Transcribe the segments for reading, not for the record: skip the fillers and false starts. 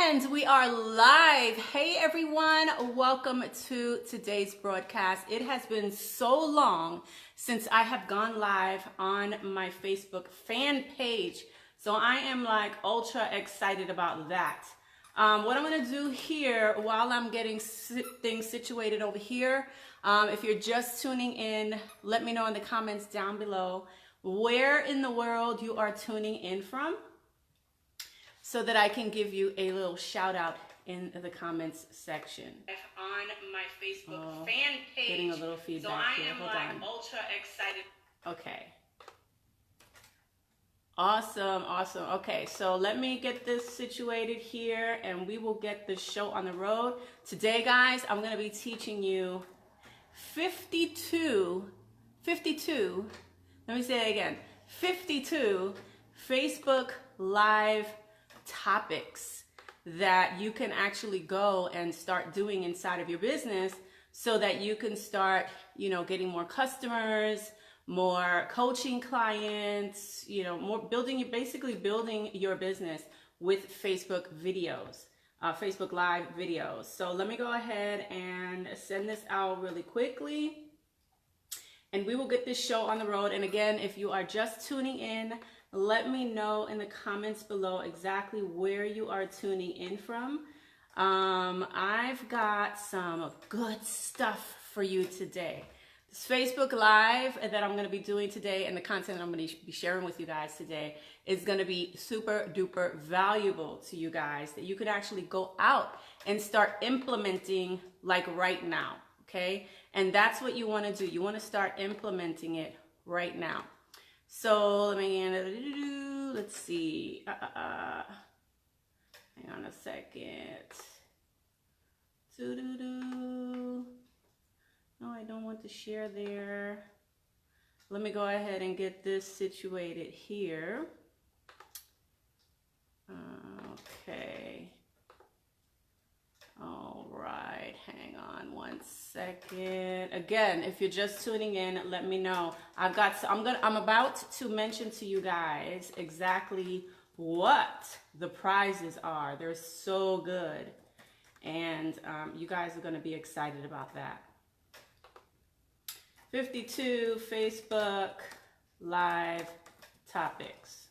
And we are live. Hey everyone, welcome to today's broadcast. It has been so long since I have gone live on my Facebook fan page. So I am like ultra excited about that. What I'm going to do here while I'm getting things situated over here, if you're just tuning in, let me know in the comments down below where in the world you are tuning in from, so that I can give you a little shout out in the comments section. On my Facebook fan page. Getting a little feedback here. Hold on. Ultra excited. Okay. Awesome, awesome. Okay, so let me get this situated here and we will get the show on the road. Today, guys, I'm going to be teaching you 52, let me say it again, 52 Facebook Live topics that you can actually go and start doing inside of your business so that you can start, getting more customers, more coaching clients, more basically building your business with Facebook videos, Facebook Live videos. So let me go ahead and send this out really quickly and we will get this show on the road. And again, if you are just tuning in, let me know in the comments below exactly where you are tuning in from. I've got some good stuff for you today. This Facebook Live that I'm going to be doing today and the content that I'm going to be sharing with you guys today is going to be super duper valuable to you guys that you could actually go out and start implementing like right now. Okay. And that's what you want to do. You want to start implementing it right now. So let's see. Hang on a second. No, I don't want to share there. Let me go ahead and get this situated here. Okay. All right, hang on one second. Again, if you're just tuning in, let me know. I'm about to mention to you guys exactly what the prizes are. They're so good. And you guys are going to be excited about that. 52 Facebook Live topics.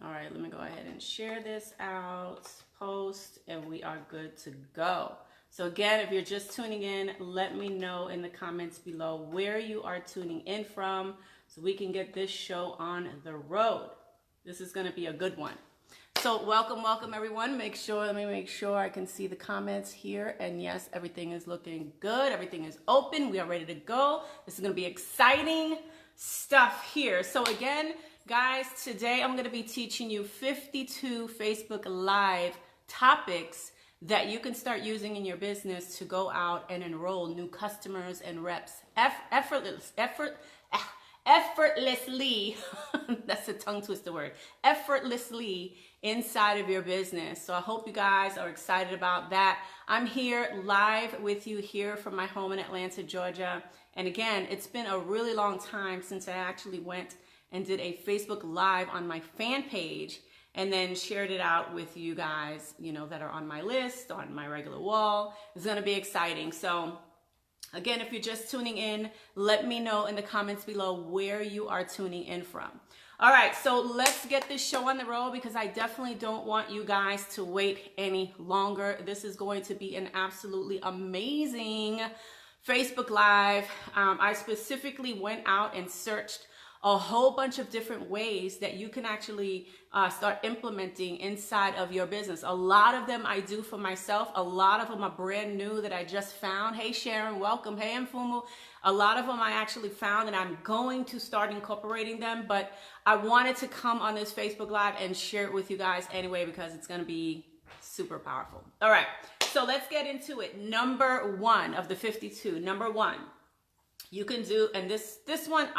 All right, let me go ahead and share this out, post, and we are good to go. So again, if you're just tuning in, let me know in the comments below where you are tuning in from so we can get this show on the road. This is going to be a good one. So welcome everyone. Let me make sure I can see the comments here. And yes, everything is looking good. Everything is open. We are ready to go. This is going to be exciting stuff here. So again, guys, today I'm going to be teaching you 52 Facebook Live topics that you can start using in your business to go out and enroll new customers and reps effortlessly. That's a tongue twister word. Effortlessly inside of your business. So I hope you guys are excited about that. I'm here live with you here from my home in Atlanta, Georgia. And again, it's been a really long time since I actually went and did a Facebook Live on my fan page and then shared it out with you guys, that are on my list, on my regular wall. It's going to be exciting. So again, if you're just tuning in, let me know in the comments below where you are tuning in from. All right, so let's get this show on the road because I definitely don't want you guys to wait any longer. This is going to be an absolutely amazing Facebook Live. I specifically went out and searched a whole bunch of different ways that you can actually start implementing inside of your business. A lot of them I do for myself. A lot of them are brand new that I just found. Hey Sharon, welcome. Hey Mfumu. A lot of them I actually found and I'm going to start incorporating them, but I wanted to come on this Facebook Live and share it with you guys anyway because it's going to be super powerful. All right, so let's get into it. Number one of the 52. Number one. You can do, and this one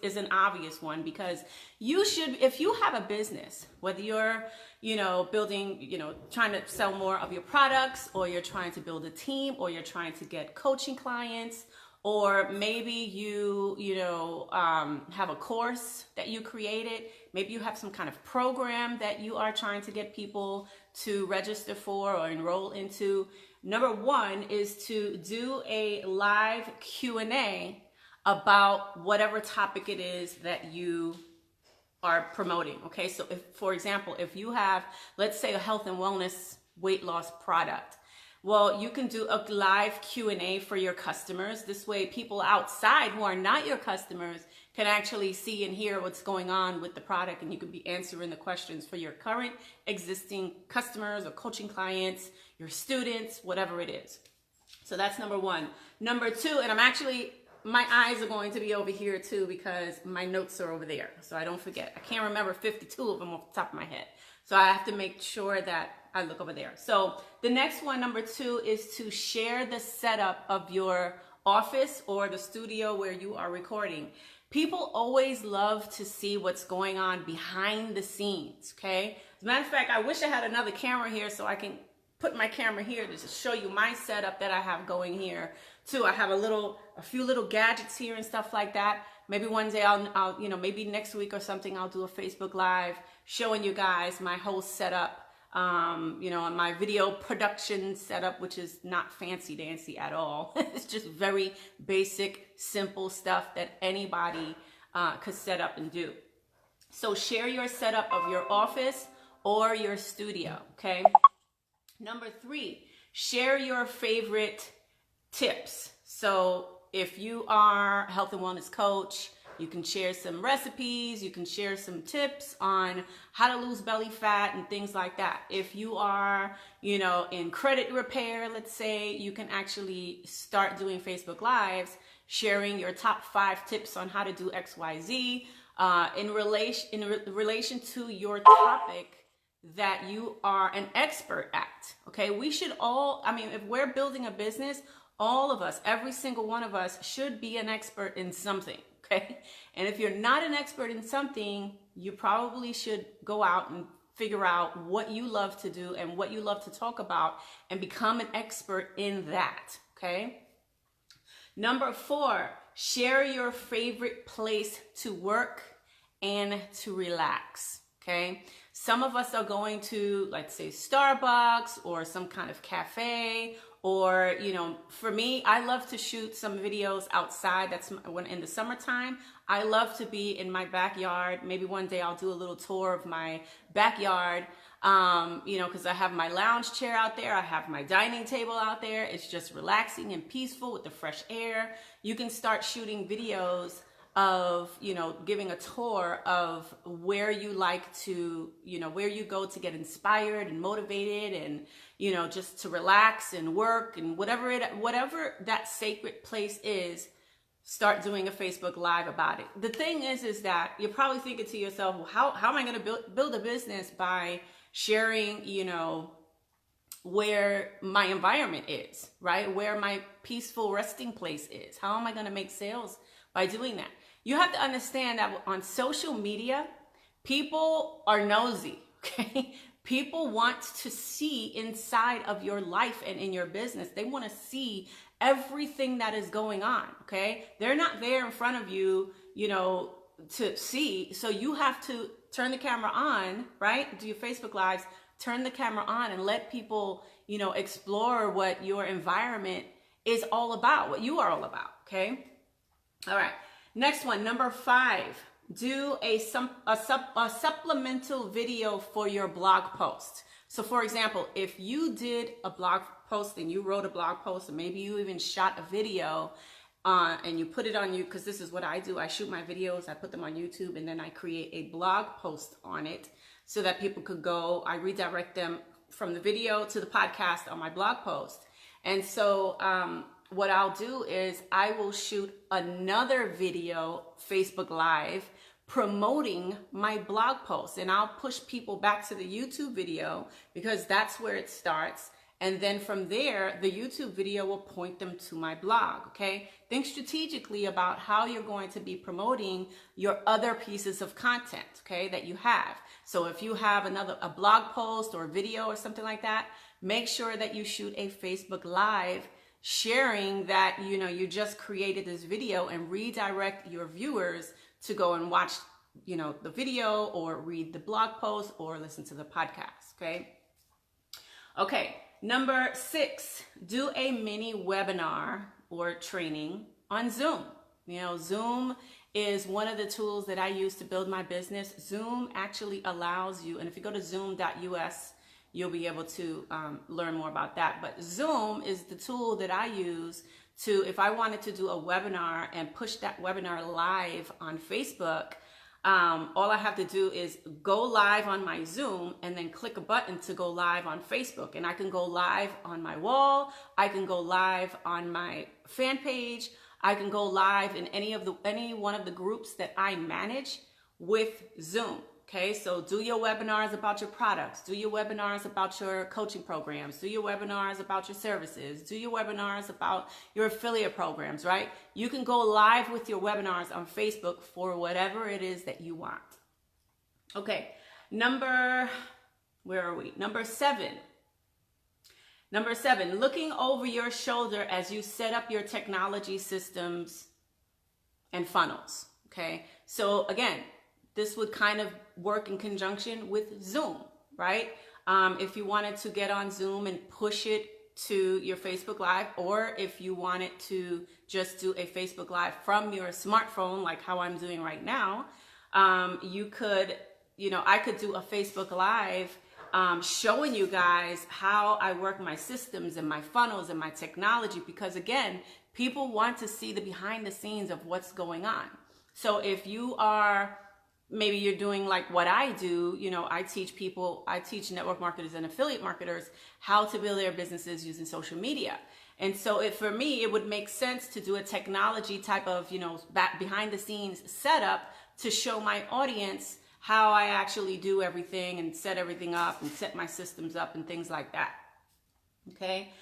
is an obvious one because you should, if you have a business, whether you're, building, trying to sell more of your products, or you're trying to build a team, or you're trying to get coaching clients, or maybe you have a course that you created. maybe you have some kind of program that you are trying to get people to register for or enroll into. Number one is to do a live Q&A about whatever topic it is that you are promoting. Okay, so if, for example, if you have, let's say, a health and wellness weight loss product, well, you can do a live Q&A for your customers. This way, people outside who are not your customers can actually see and hear what's going on with the product, and you could be answering the questions for your current existing customers or coaching clients, your students, whatever it is. So that's number one. Number two, and my eyes are going to be over here too because my notes are over there, so I don't forget. I can't remember 52 of them off the top of my head, so I have to make sure that I look over there. So the next one, number two, is to share the setup of your office or the studio where you are recording. People always love to see what's going on behind the scenes, okay? As a matter of fact, I wish I had another camera here so I can put my camera here to just show you my setup that I have going here too. I have a few little gadgets here and stuff like that. Maybe one day I'll maybe next week or something, I'll do a Facebook Live showing you guys my whole setup, and my video production setup, which is not fancy dancy at all. It's just very basic, simple stuff that anybody could set up and do. So share your setup of your office or your studio, okay? Number three, share your favorite tips. So if you are a health and wellness coach, you can share some recipes, you can share some tips on how to lose belly fat and things like that. If you are, in credit repair, let's say, you can actually start doing Facebook Lives, sharing your top 5 tips on how to do XYZ in relation to your topic that you are an expert at, okay? We should all, if we're building a business, all of us, every single one of us should be an expert in something, okay? And if you're not an expert in something, you probably should go out and figure out what you love to do and what you love to talk about and become an expert in that, okay? Number 4, share your favorite place to work and to relax, okay? Some of us are going to, let's say, Starbucks or some kind of cafe, or, for me, I love to shoot some videos outside. That's when in the summertime, I love to be in my backyard. Maybe one day I'll do a little tour of my backyard, because I have my lounge chair out there. I have my dining table out there. It's just relaxing and peaceful with the fresh air. You can start shooting videos of, giving a tour of where you like to, where you go to get inspired and motivated and, just to relax and work and whatever that sacred place is, start doing a Facebook Live about it. The thing is that you're probably thinking to yourself, well, how am I going to build a business by sharing, where my environment is, right? Where my peaceful resting place is. How am I going to make sales by doing that? You have to understand that on social media, people are nosy, okay? People want to see inside of your life and in your business. They want to see everything that is going on, okay? They're not there in front of you, to see. So you have to turn the camera on, right? Do your Facebook Lives, turn the camera on and let people, explore what your environment is all about, what you are all about, okay? All right. Next one, number 5, do a supplemental video for your blog post. So for example, if you did a blog post and you wrote a blog post and maybe you even shot a video and you put it on you, because this is what I do. I shoot my videos, I put them on YouTube, and then I create a blog post on it so that people could go, I redirect them from the video to the podcast on my blog post. And so, what I'll do is I will shoot another video, Facebook Live, promoting my blog post, and I'll push people back to the YouTube video because that's where it starts. And then from there, the YouTube video will point them to my blog, okay? Think strategically about how you're going to be promoting your other pieces of content, okay, that you have. So if you have a blog post or video or something like that, make sure that you shoot a Facebook Live sharing that, you just created this video and redirect your viewers to go and watch the video or read the blog post or listen to the podcast. Okay. Number 6, do a mini webinar or training on Zoom. Zoom is one of the tools that I use to build my business. Zoom actually allows you, and if you go to zoom.us, you'll be able to learn more about that. But Zoom is the tool that I use to, if I wanted to do a webinar and push that webinar live on Facebook, all I have to do is go live on my Zoom and then click a button to go live on Facebook. And I can go live on my wall. I can go live on my fan page. I can go live in any one of the groups that I manage with Zoom. Okay, so do your webinars about your products, do your webinars about your coaching programs, do your webinars about your services, do your webinars about your affiliate programs, right? You can go live with your webinars on Facebook for whatever it is that you want. Okay, where are we? Number 7. Number 7, looking over your shoulder as you set up your technology systems and funnels. Okay, so again, this would kind of work in conjunction with Zoom, right? If you wanted to get on Zoom and push it to your Facebook Live, or if you wanted to just do a Facebook Live from your smartphone, like how I'm doing right now, you could, I could do a Facebook Live showing you guys how I work my systems and my funnels and my technology, because again, people want to see the behind the scenes of what's going on. So if you are, maybe you're doing like what I do, I teach network marketers and affiliate marketers how to build their businesses using social media. And so for me, it would make sense to do a technology type of, behind the scenes setup to show my audience how I actually do everything and set everything up and set my systems up and things like that. Okay.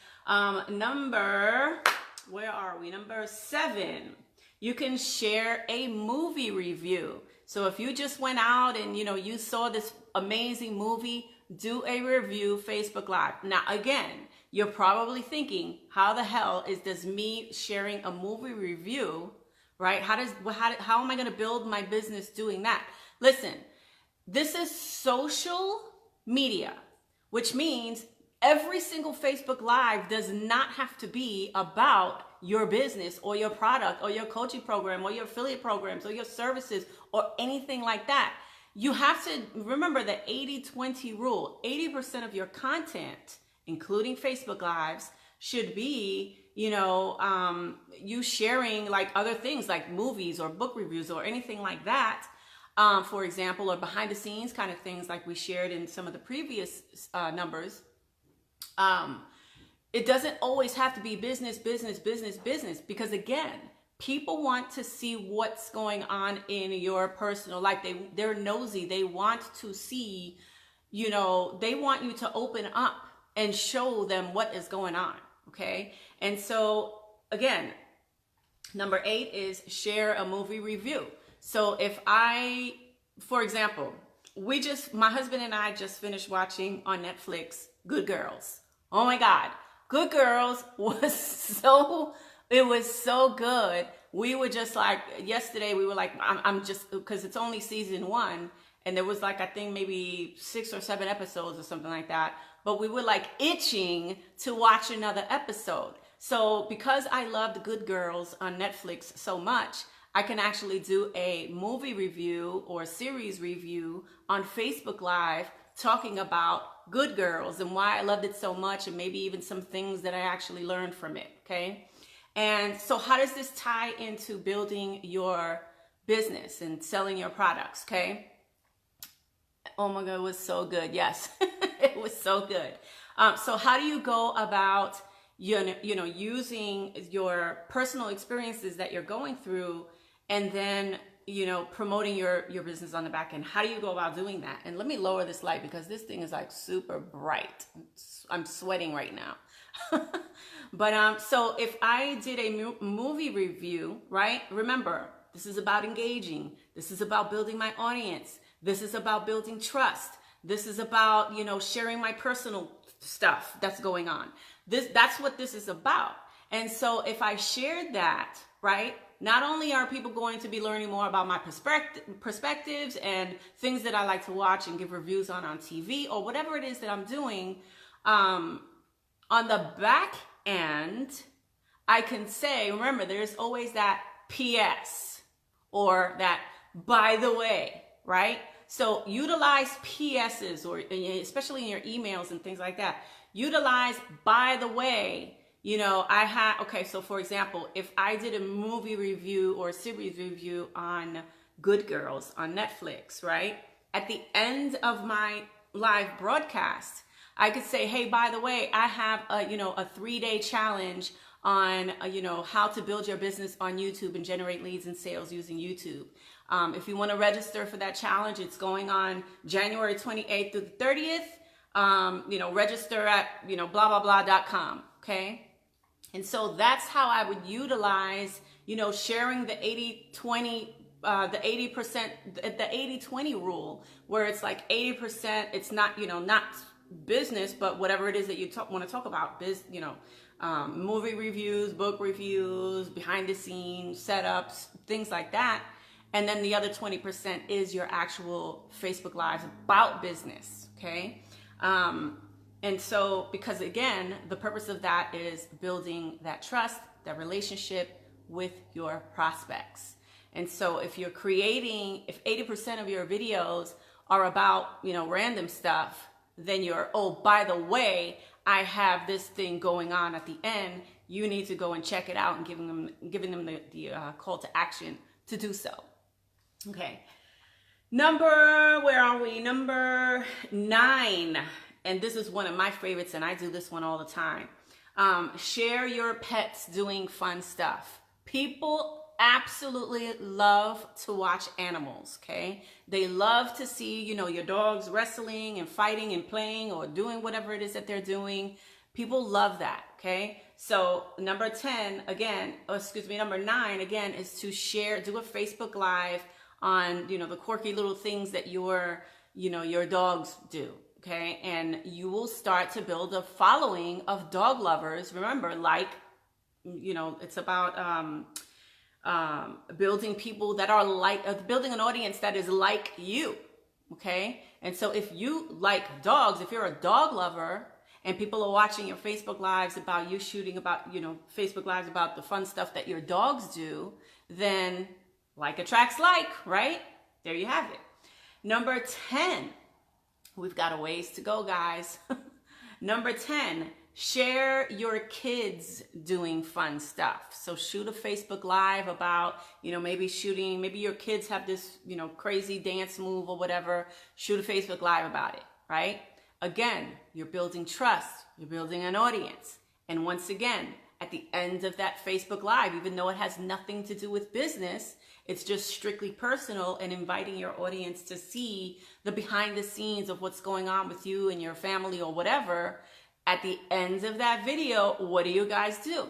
Where are we? Number 7, you can share a movie review. So if you just went out and, you saw this amazing movie, do a review Facebook Live. Now, again, you're probably thinking, how the hell does me sharing a movie review, right? How am I going to build my business doing that? Listen, this is social media, which means every single Facebook Live does not have to be about your business or your product or your coaching program or your affiliate programs or your services or anything like that. You have to remember the 80-20 rule. 80% of your content, including Facebook Lives, should be, you sharing like other things like movies or book reviews or anything like that. For example, or behind the scenes kind of things like we shared in some of the previous numbers. It doesn't always have to be business, because again, people want to see what's going on in your personal life. They're nosy. They want to see, they want you to open up and show them what is going on. Okay. And so again, number 8 is share a movie review. So for example, my husband and I just finished watching on Netflix, Good Girls. Oh my God. Good Girls was so good. We were just like, yesterday we were like, I'm just, because it's only season 1 and there was like, I think maybe 6 or 7 episodes or something like that. But we were like itching to watch another episode. So because I loved Good Girls on Netflix so much, I can actually do a movie review or a series review on Facebook Live talking about Good Girls and why I loved it so much and maybe even some things that I actually learned from it, okay? And so how does this tie into building your business and selling your products, okay? Oh my God, it was so good. Yes, it was so good. So how do you go about, using your personal experiences that you're going through and then, promoting your business on the back end? How do you go about doing that? And let me lower this light because this thing is like super bright. I'm sweating right now. But so if I did a movie review, right? Remember, this is about engaging. This is about building my audience. This is about building trust. This is about, sharing my personal stuff that's going on. That's what this is about. And so if I shared that, right, Not only are people going to be learning more about my perspectives and things that I like to watch and give reviews on TV or whatever it is that I'm doing, on the back end, I can say, remember, there's always that PS or that by the way, right? So utilize PSs, or especially in your emails and things like that. Utilize by the way. You know, okay, so for example, if I did a movie review or a series review on Good Girls on Netflix, right? At the end of my live broadcast, I could say, hey, by the way, I have a 3-day challenge on, how to build your business on YouTube and generate leads and sales using YouTube. If you want to register for that challenge, it's going on January 28th through the 30th. Register at, blah-blah-blah.com, okay? And so that's how I would utilize, sharing the 80-20, the 80%, the 80-20 rule, where it's like 80%, it's not, not business, but whatever it is that you want to talk about, movie reviews, book reviews, behind the scenes, setups, things like that. And then the other 20% is your actual Facebook Lives about business, okay? And so, because again, the purpose of that is building that trust, that relationship with your prospects. And so if 80% of your videos are about, random stuff, then oh, by the way, I have this thing going on at the end. You need to go and check it out and giving them the call to action to do so. Okay. Where are we? Number 9. And this is one of my favorites, and I do this one all the time. Share your pets doing fun stuff. People absolutely love to watch animals, okay? They love to see, your dogs wrestling and fighting and playing or doing whatever it is that they're doing. People love that, okay? So number 9 again, is to do a Facebook Live on, the quirky little things that your dogs do. Okay, and you will start to build a following of dog lovers. Remember, it's about building people that are building an audience that is like you. Okay, and so if you like dogs, if you're a dog lover, and people are watching your Facebook Lives about you shooting about, Facebook Lives about the fun stuff that your dogs do, then like attracts like, right? There you have it. Number 10. We've got a ways to go, guys. Number 10, share your kids doing fun stuff. So shoot a Facebook Live about, maybe your kids have this, crazy dance move or whatever. Shoot a Facebook Live about it, right? Again, you're building trust. You're building an audience. And once again, at the end of that Facebook Live, even though it has nothing to do with business, it's just strictly personal and inviting your audience to see the behind the scenes of what's going on with you and your family or whatever. At the end of that video, what do you guys do?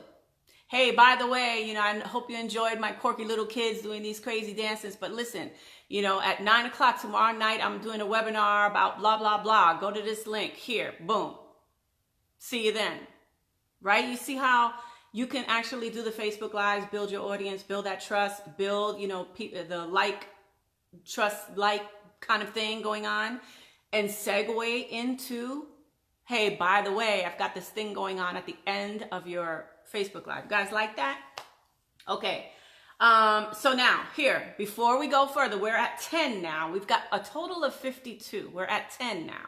Hey, by the way, I hope you enjoyed my quirky little kids doing these crazy dances. But listen, at 9 o'clock tomorrow night, I'm doing a webinar about blah, blah, blah. Go to this link here. Boom. See you then. Right? You see how you can actually do the Facebook Lives, build your audience, build that trust, build, the trust kind of thing going on, and segue into, hey, by the way, I've got this thing going on at the end of your Facebook Live. You guys like that? Okay. So now here, before we go further, we're at 10 now. We've got a total of 52. We're at 10 now.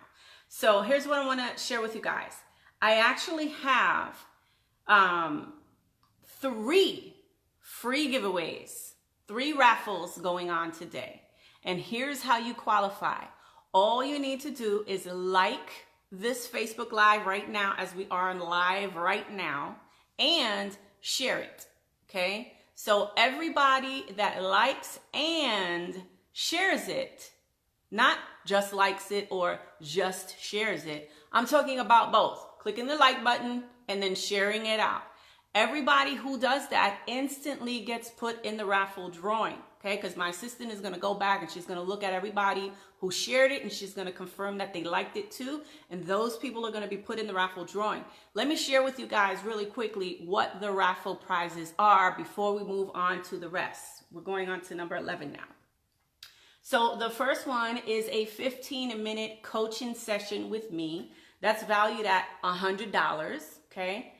So here's what I want to share with you guys. I actually have 3 free giveaways, 3 raffles going on today. And here's how you qualify. All you need to do is like this Facebook Live right now, as we are live right now, and share it, okay? So everybody that likes and shares it, not just likes it or just shares it, I'm talking about both. Clicking the like button and then sharing it out. Everybody who does that instantly gets put in the raffle drawing, okay? Because my assistant is going to go back and she's going to look at everybody who shared it, and she's going to confirm that they liked it too. And those people are going to be put in the raffle drawing. Let me share with you guys really quickly what the raffle prizes are before we move on to the rest. We're going on to number 11 now. So the first one is a 15-minute coaching session with me. That's valued at $100, okay?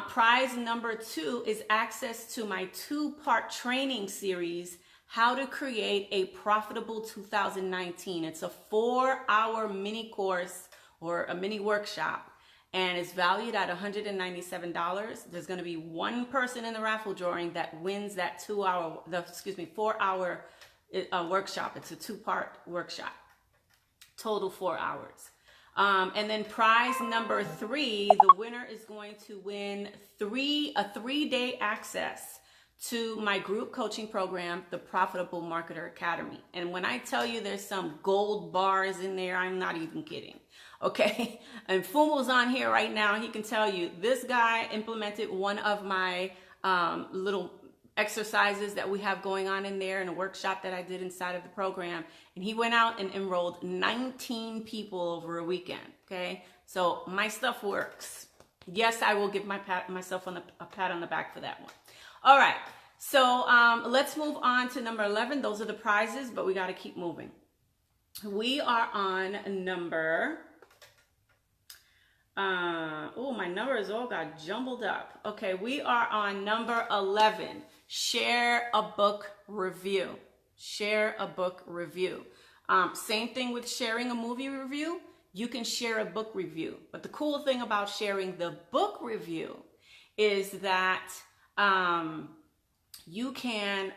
Prize number 2 is access to my 2-part training series, How to Create a Profitable 2019. It's a 4-hour mini course or a mini workshop, and it's valued at $197. There's going to be one person in the raffle drawing that wins that 4-hour workshop. It's a 2-part workshop, total 4 hours. And then prize number 3, the winner is going to win a 3-day access to my group coaching program, the Profitable Marketer Academy. And when I tell you there's some gold bars in there, I'm not even kidding. Okay. And Fumo's on here right now. He can tell you this guy implemented one of my little exercises that we have going on in there in a workshop that I did inside of the program. And he went out and enrolled 19 people over a weekend. Okay. So my stuff works. Yes, I will give myself a pat on the back for that one. All right. So let's move on to number 11. Those are the prizes, but we got to keep moving. We are on number, my numbers all got jumbled up. Okay. We are on number 11. Share a book review. Share a book review. Same thing with sharing a movie review. You can share a book review. But the cool thing about sharing the book review is that you can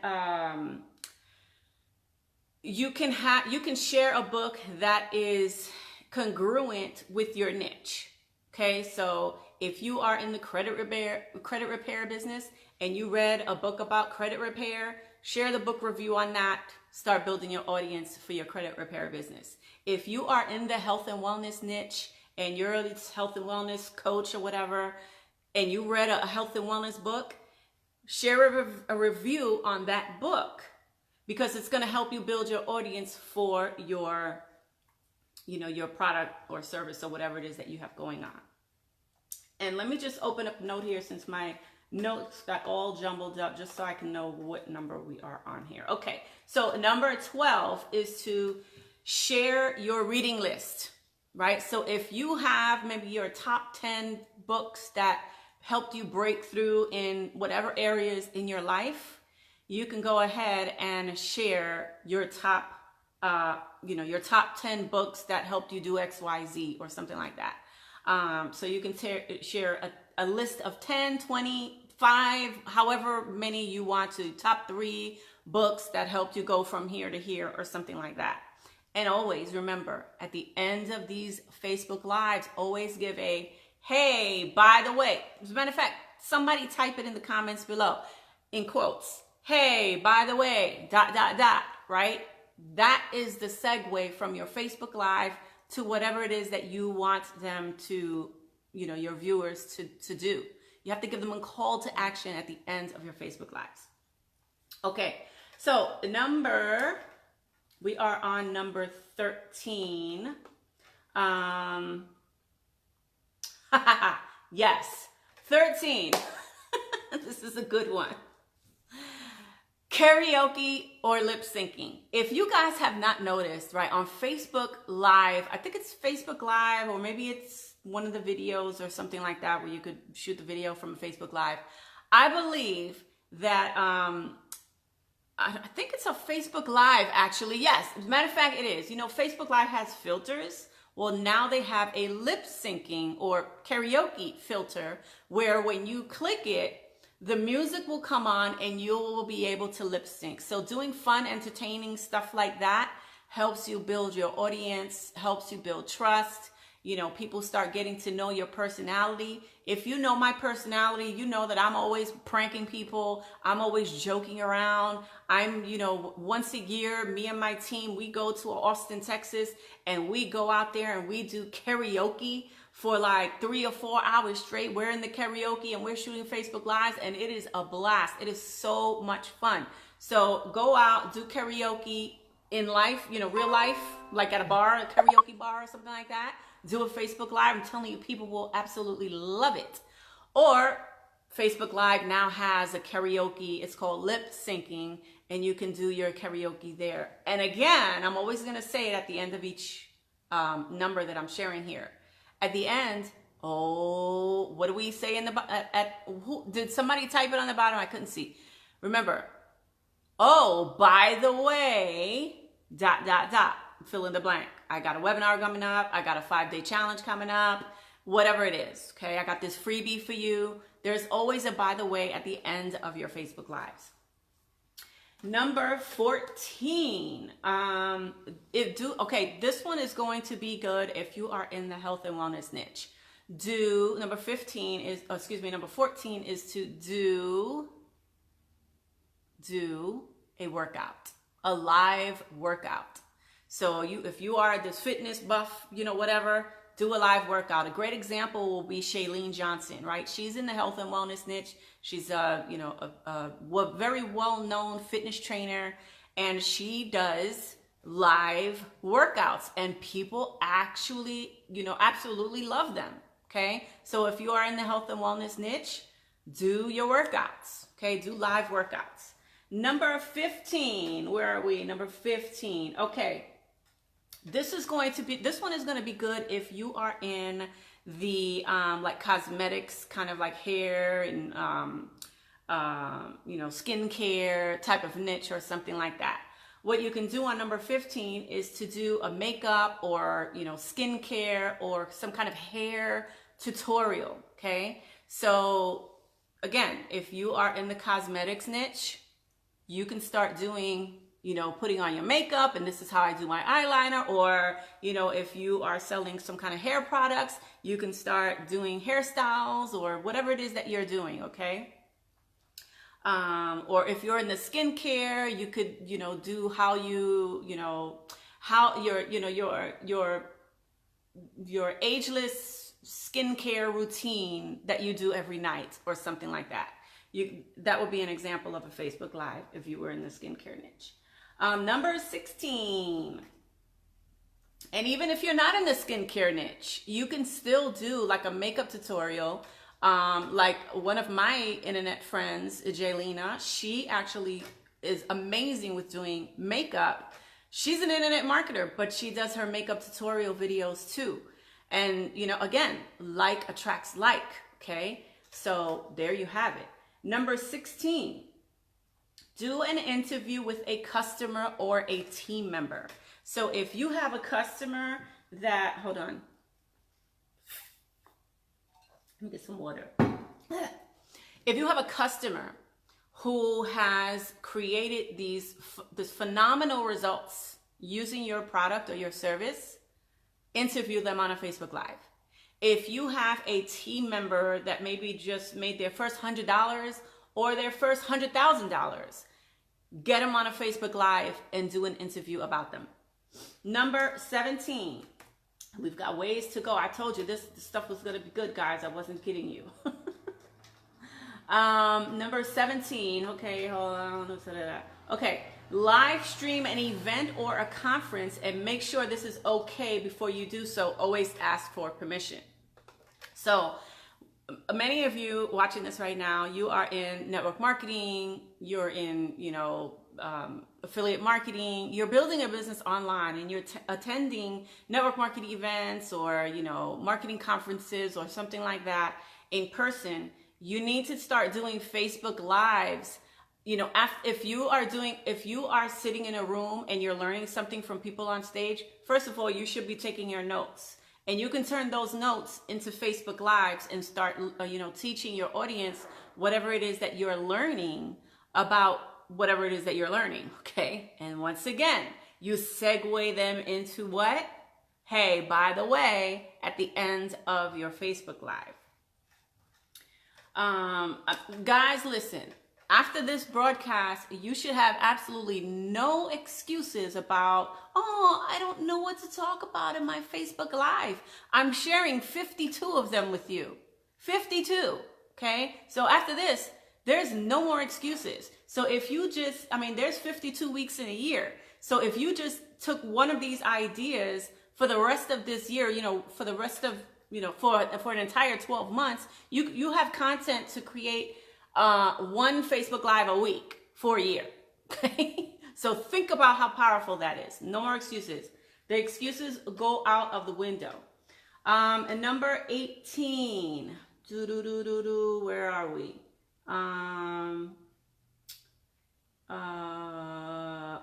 share a book that is congruent with your niche. Okay, so if you are in the credit repair business and you read a book about credit repair, share the book review on that. Start building your audience for your credit repair business. If you are in the health and wellness niche and you're a health and wellness coach or whatever, and you read a health and wellness book, share a review on that book, because it's going to help you build your audience for your product or service or whatever it is that you have going on. And let me just open up a note here since my notes got all jumbled up, just so I can know what number we are on here. Okay, so number 12 is to share your reading list, right? So if you have maybe your top 10 books that helped you break through in whatever areas in your life, you can go ahead and share your top, your top 10 books that helped you do X, Y, Z or something like that. So you can share a list of 10, 25, however many you want to, top 3 books that helped you go from here to here or something like that. And always remember, at the end of these Facebook Lives, always give a, hey, by the way. As a matter of fact, somebody type it in the comments below in quotes. Hey, by the way, ... right? That is the segue from your Facebook Live to whatever it is that you want them to, your viewers to do. You have to give them a call to action at the end of your Facebook Lives. Okay, so we are on number 13. Yes, 13. This is a good one. Karaoke or lip syncing. If you guys have not noticed, right, on Facebook Live, I think it's Facebook Live, or maybe it's one of the videos or something like that where you could shoot the video from a Facebook Live. I believe that, I think it's a Facebook Live actually. Yes, as a matter of fact, it is. Facebook Live has filters. Well, now they have a lip syncing or karaoke filter where when you click it, the music will come on and you will be able to lip sync. So doing fun, entertaining stuff like that helps you build your audience, helps you build trust. People start getting to know your personality. If you know my personality, you know that I'm always pranking people. I'm always joking around. I'm, once a year, me and my team, we go to Austin, Texas, and we go out there and we do karaoke for like 3 or 4 hours straight. We're in the karaoke and we're shooting Facebook Lives, and it is a blast. It is so much fun. So go out, do karaoke in life, real life, like at a bar, a karaoke bar or something like that. Do a Facebook Live. I'm telling you, people will absolutely love it. Or Facebook Live now has a karaoke. It's called lip syncing, and you can do your karaoke there. And again, I'm always going to say it at the end of each number that I'm sharing here. At the end, what do we say in the did somebody type it on the bottom? I couldn't see. Remember, by the way, ... fill in the blank. I got a webinar coming up. I got a 5-day challenge coming up. Whatever it is, okay? I got this freebie for you. There's always a by the way at the end of your Facebook Lives. Number 14. This one is going to be good if you are in the health and wellness niche. Number 14 is to do a workout, a live workout. So if you are this fitness buff, whatever, do a live workout. A great example will be Shailene Johnson, right? She's in the health and wellness niche. She's a very well-known fitness trainer, and she does live workouts, and people actually, absolutely love them. Okay. So if you are in the health and wellness niche, do your workouts. Okay. Do live workouts. Number 15. Where are we? Number 15. Okay. This one is going to be good if you are in the like cosmetics, kind of like hair and skincare type of niche or something like that. What you can do on number 15 is to do a makeup or skincare or some kind of hair tutorial. Okay, so again, if you are in the cosmetics niche, you can start doing putting on your makeup, and this is how I do my eyeliner. Or, if you are selling some kind of hair products, you can start doing hairstyles or whatever it is that you're doing, okay? Or if you're in the skincare, you could, do how your ageless skincare routine that you do every night or something like that. That would be an example of a Facebook Live if you were in the skincare niche. Number 16. And even if you're not in the skincare niche, you can still do like a makeup tutorial. Like one of my internet friends, Jaylena, she actually is amazing with doing makeup. She's an internet marketer, but she does her makeup tutorial videos too. And, again, like attracts like, okay? So there you have it. Number 16. Do an interview with a customer or a team member. So if you have a customer that, hold on. Let me get some water. If you have a customer who has created these phenomenal results using your product or your service, interview them on a Facebook Live. If you have a team member that maybe just made their first $100 or their first $100,000, get them on a Facebook Live and do an interview about them. Number 17. We've got ways to go. I told you this stuff was going to be good, guys. I wasn't kidding you. Number 17. Okay, hold on. Okay, live stream an event or a conference and make sure this is okay before you do so. Always ask for permission. So many of you watching this right now, you are in network marketing, you're in, affiliate marketing, you're building a business online, and you're attending network marketing events or, marketing conferences or something like that in person. You need to start doing Facebook Lives. If you are sitting in a room and you're learning something from people on stage, first of all, you should be taking your notes. And you can turn those notes into Facebook Lives and start, teaching your audience whatever it is that you're learning about whatever it is that you're learning, okay? And once again, you segue them into what? Hey, by the way, at the end of your Facebook Live. Guys, listen. After this broadcast, you should have absolutely no excuses about, I don't know what to talk about in my Facebook Live. I'm sharing 52 of them with you. 52, okay? So after this, There's no more excuses. So if you just, there's 52 weeks in a year. So if you just took one of these ideas for the rest of this year, for the rest of, for an entire 12 months, you have content to create one Facebook Live a week for a year. Okay. So think about how powerful that is. No more excuses. The excuses go out of the window. And number 18, where are we?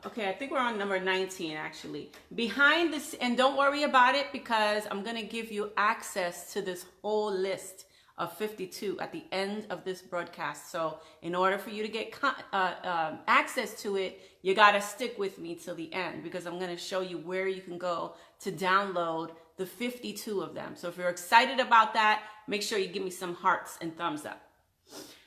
Okay, I think we're on number 19 actually. Behind this, and don't worry about it because I'm going to give you access to this whole list of 52 at the end of this broadcast. So in order for you to get access to it, you got to stick with me till the end because I'm going to show you where you can go to download the 52 of them. So if you're excited about that, make sure you give me some hearts and thumbs up.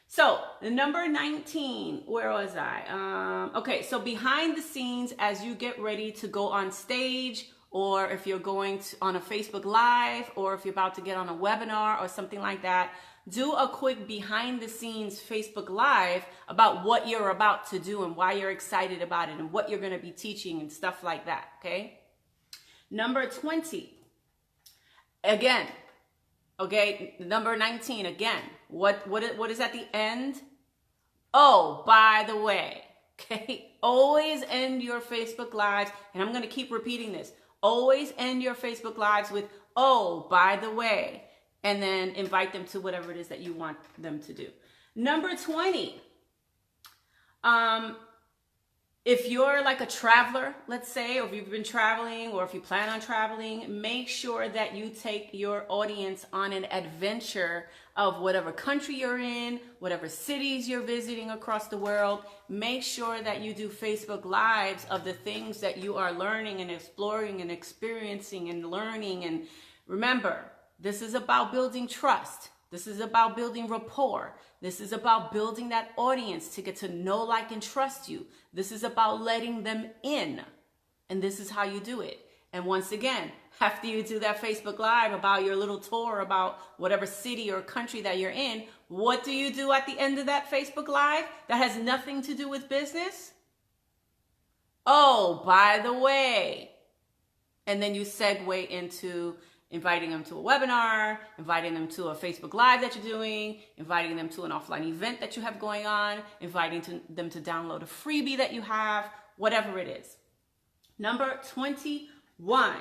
So the number 19, where was I? Okay, so behind the scenes as you get ready to go on stage, or if you're going on a Facebook Live, or if you're about to get on a webinar or something like that, do a quick behind the scenes Facebook Live about what you're about to do and why you're excited about it and what you're going to be teaching and stuff like that, okay? Number 20, again, okay, number 19, again, what is at the end? Oh, by the way, okay, always end your Facebook Lives, and I'm going to keep repeating this, always end your Facebook Lives with, oh, by the way, and then invite them to whatever it is that you want them to do. Number 20, if you're like a traveler, let's say, or if you've been traveling, or if you plan on traveling, make sure that you take your audience on an adventure of whatever country you're in, whatever cities you're visiting across the world. Make sure that you do Facebook Lives of the things that you are learning and exploring and experiencing and learning. And remember, this is about building trust. This is about building rapport. This is about building that audience to get to know, like, and trust you. This is about letting them in. And this is how you do it. And once again, after you do that Facebook Live about your little tour about whatever city or country that you're in, what do you do at the end of that Facebook Live that has nothing to do with business? Oh, by the way. And then you segue into inviting them to a webinar, inviting them to a Facebook Live that you're doing, inviting them to an offline event that you have going on, inviting them to download a freebie that you have, whatever it is. Number 21,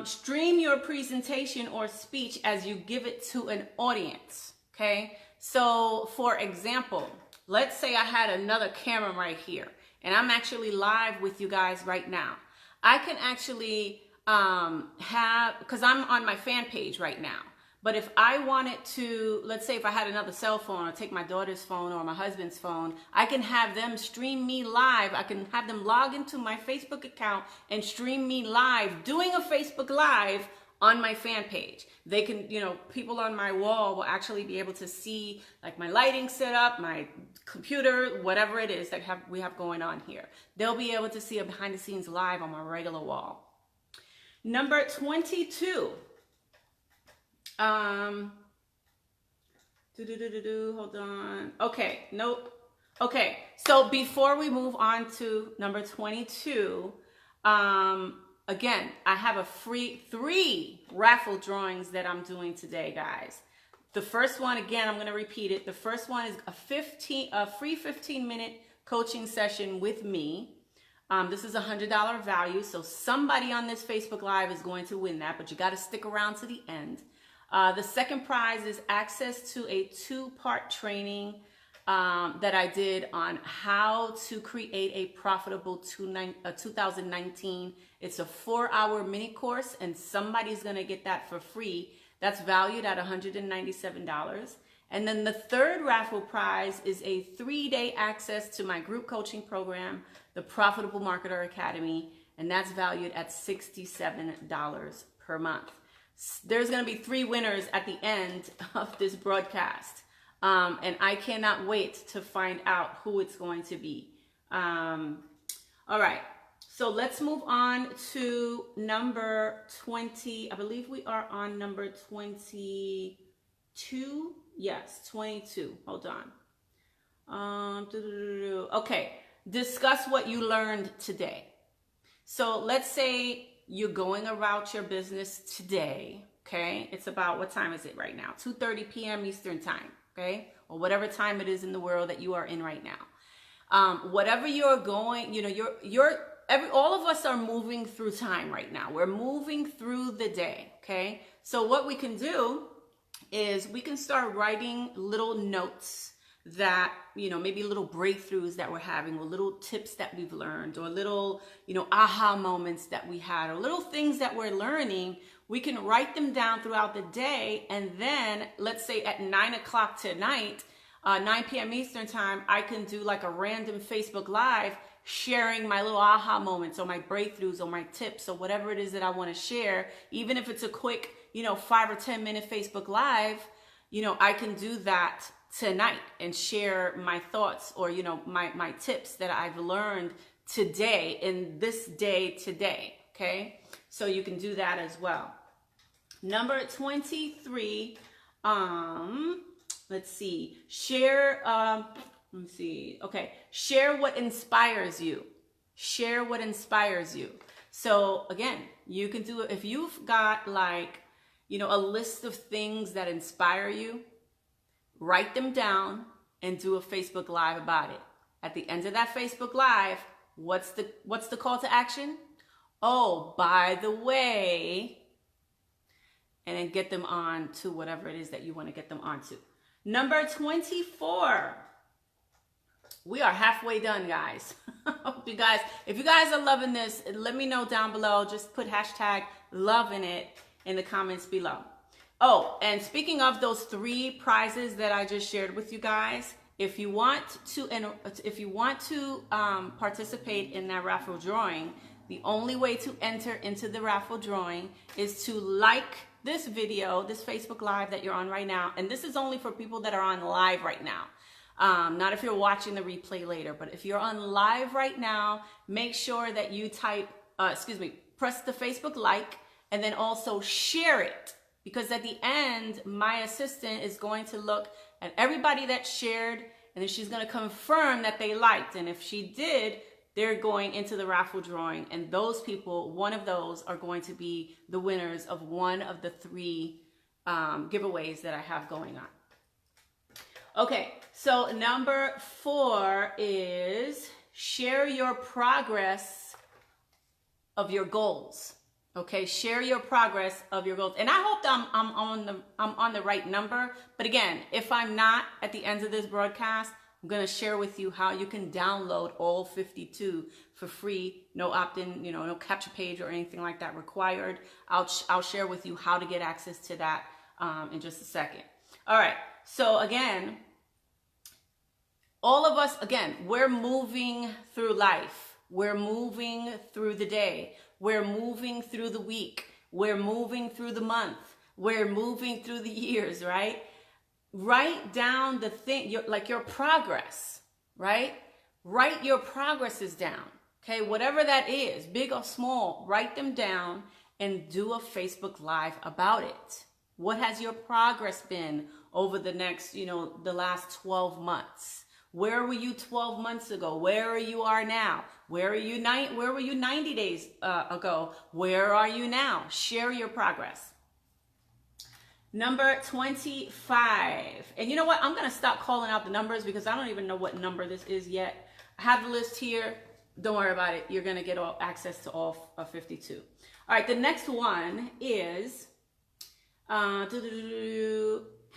stream your presentation or speech as you give it to an audience, okay? So for example, let's say I had another camera right here, and I'm actually live with you guys right now. I can actually because I'm on my fan page right now. But if I wanted to, let's say if I had another cell phone or take my daughter's phone or my husband's phone, I can have them stream me live. I can have them log into my Facebook account and stream me live doing a Facebook Live on my fan page. They can, people on my wall will actually be able to see like my lighting setup, my computer, whatever it is that we have going on here. They'll be able to see a behind the scenes live on my regular wall. Number 22. Hold on. Okay, nope. Okay, so before we move on to number 22, again, I have a free 3 raffle drawings that I'm doing today, guys. The first one, again, I'm going to repeat it. The first one is a free 15-minute coaching session with me. This is a $100 value, so somebody on this Facebook Live is going to win that, but you got to stick around to the end. The second prize is access to a 2-part training that I did on how to create a profitable 2019. It's a 4-hour mini course, and somebody's going to get that for free. That's valued at $197. And then the third raffle prize is a 3-day access to my group coaching program, the Profitable Marketer Academy, and that's valued at $67 per month. There's going to be 3 winners at the end of this broadcast, and I cannot wait to find out who it's going to be. All right, so let's move on to number 20. I believe we are on number 20. 22. Hold on. Okay. Discuss what you learned today. So let's say you're going about your business today. Okay. It's about, what time is it right now? 2:30 p.m. Eastern time. Okay. Or whatever time it is in the world that you are in right now. Whatever you're going, all of us are moving through time right now. We're moving through the day. Okay. So what we can do is we can start writing little notes that, maybe little breakthroughs that we're having, or little tips that we've learned, or little, aha moments that we had, or little things that we're learning. We can write them down throughout the day. And then let's say at 9 o'clock tonight, 9 p.m. Eastern time, I can do like a random Facebook Live sharing my little aha moments or my breakthroughs or my tips or whatever it is that I want to share. Even if it's a quick, 5 or 10 minute Facebook Live, I can do that tonight and share my thoughts or, my tips that I've learned today in this day today. Okay. So you can do that as well. Number 23, let's see, share, okay. Share what inspires you. Share what inspires you. So again, you can do it if you've got like, a list of things that inspire you. Write them down and do a Facebook Live about it. At the end of that Facebook Live, what's the call to action? Oh, by the way, and then get them on to whatever it is that you want to get them onto. Number 24. We are halfway done, guys. If you guys are loving this, let me know down below. Just put hashtag loving it in the comments below. Oh, and speaking of those 3 prizes that I just shared with you guys, if you want to participate in that raffle drawing, the only way to enter into the raffle drawing is to like this video, this Facebook Live that you're on right now. And this is only for people that are on live right now. Not if you're watching the replay later, but if you're on live right now, make sure that you press the Facebook like, and then also share it. Because at the end, my assistant is going to look at everybody that shared, and then she's going to confirm that they liked. And if she did, they're going into the raffle drawing. And those people, one of those are going to be the winners of one of the 3 giveaways that I have going on. Okay, so number 4 is share your progress of your goals. Okay, share your progress of your goals. And I hope that I'm on the right number. But again, if I'm not at the end of this broadcast, I'm going to share with you how you can download all 52 for free. No opt-in, no capture page or anything like that required. I'll share with you how to get access to that in just a second. All right. So again, all of us, we're moving through life. We're moving through the day. We're moving through the week. We're moving through the month. We're moving through the years, right? Write down the thing, your progress, right? Write your progresses down, okay? Whatever that is, big or small, write them down and do a Facebook Live about it. What has your progress been over the next, the last 12 months? Where were you 12 months ago? Where you are now? Where were you 90 days ago? Where are you now? Share your progress. Number 25. And you know what? I'm going to stop calling out the numbers because I don't even know what number this is yet. I have the list here. Don't worry about it. You're going to get access to all 52. All right. The next one is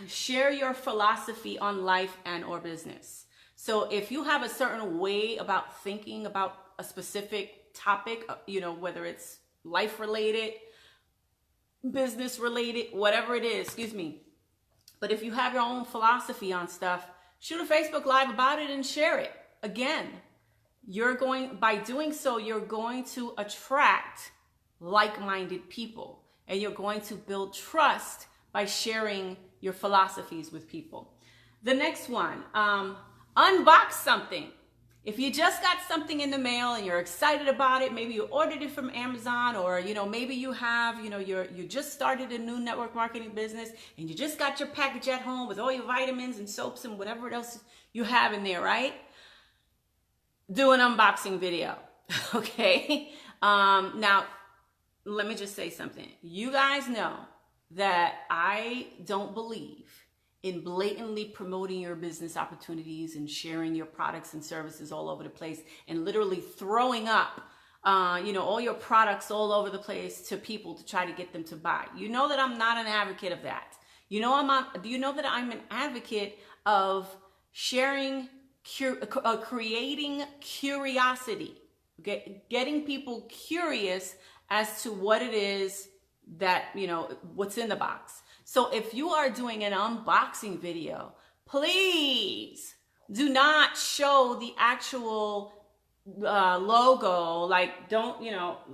share your philosophy on life and or business. So if you have a certain way about thinking about a specific topic, whether it's life related, business related, whatever it is, But if you have your own philosophy on stuff, shoot a Facebook Live about it and share it. Again, by doing so, you're going to attract like-minded people, and you're going to build trust by sharing your philosophies with people. The next one, unbox something. If you just got something in the mail and you're excited about it, maybe you ordered it from Amazon, or maybe you have, you just started a new network marketing business and you just got your package at home with all your vitamins and soaps and whatever else you have in there, right? Do an unboxing video, okay? Now, let me just say something. You guys know that I don't believe in blatantly promoting your business opportunities and sharing your products and services all over the place and literally throwing up, all your products all over the place to people to try to get them to buy. You know that I'm not an advocate of that. Do you know that I'm an advocate of sharing, creating curiosity, getting people curious as to what it is that, what's in the box. So if you are doing an unboxing video, please do not show the actual logo. Like, don't,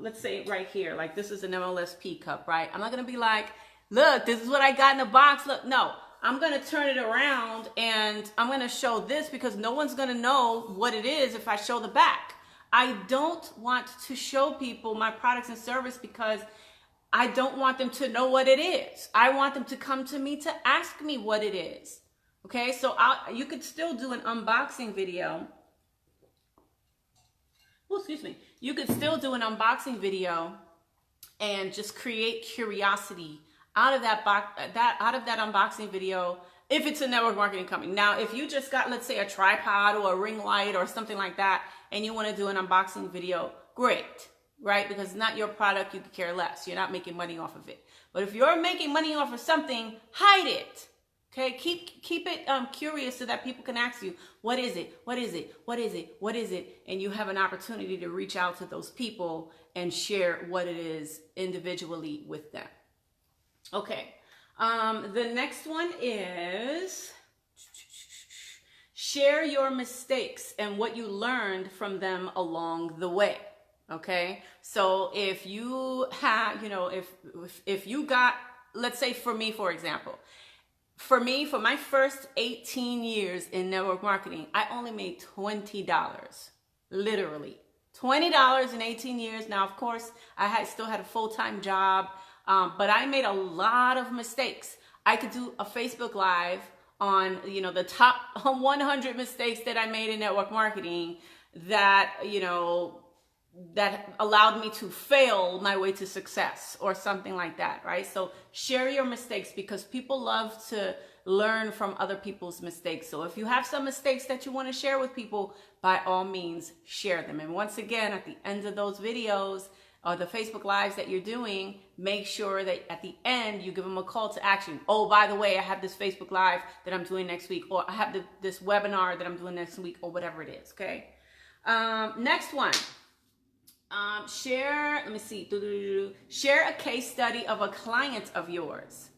let's say right here, like this is an MLSP cup, right? I'm not going to be like, look, this is what I got in the box. Look, no, I'm going to turn it around and I'm going to show this because no one's going to know what it is if I show the back. I don't want to show people my products and service because I don't want them to know what it is. I want them to come to me to ask me what it is. Okay, so you could still do an unboxing video. Oh, excuse me. You could still do an unboxing video and just create curiosity out of that unboxing video if it's a network marketing company. Now, if you just got, let's say, a tripod or a ring light or something like that, and you want to do an unboxing video, great. Right? Because it's not your product, you could care less. You're not making money off of it. But if you're making money off of something, hide it. Okay? Keep it curious so that people can ask you, what is it? What is it? What is it? What is it? And you have an opportunity to reach out to those people and share what it is individually with them. Okay. The next one is share your mistakes and what you learned from them along the way. Okay, so if you have, if you got, let's say for me, for example, for my first 18 years in network marketing, I only made $20, literally $20 in 18 years. Now, of course, I still had a full-time job, but I made a lot of mistakes. I could do a Facebook Live on, the top 100 mistakes that I made in network marketing that, that allowed me to fail my way to success or something like that, right? So share your mistakes because people love to learn from other people's mistakes. So if you have some mistakes that you want to share with people, by all means, share them. And once again, at the end of those videos or the Facebook Lives that you're doing, make sure that at the end, you give them a call to action. Oh, by the way, I have this Facebook Live that I'm doing next week, or I have this webinar that I'm doing next week, or whatever it is, okay? Next one. Share a case study of a client of yours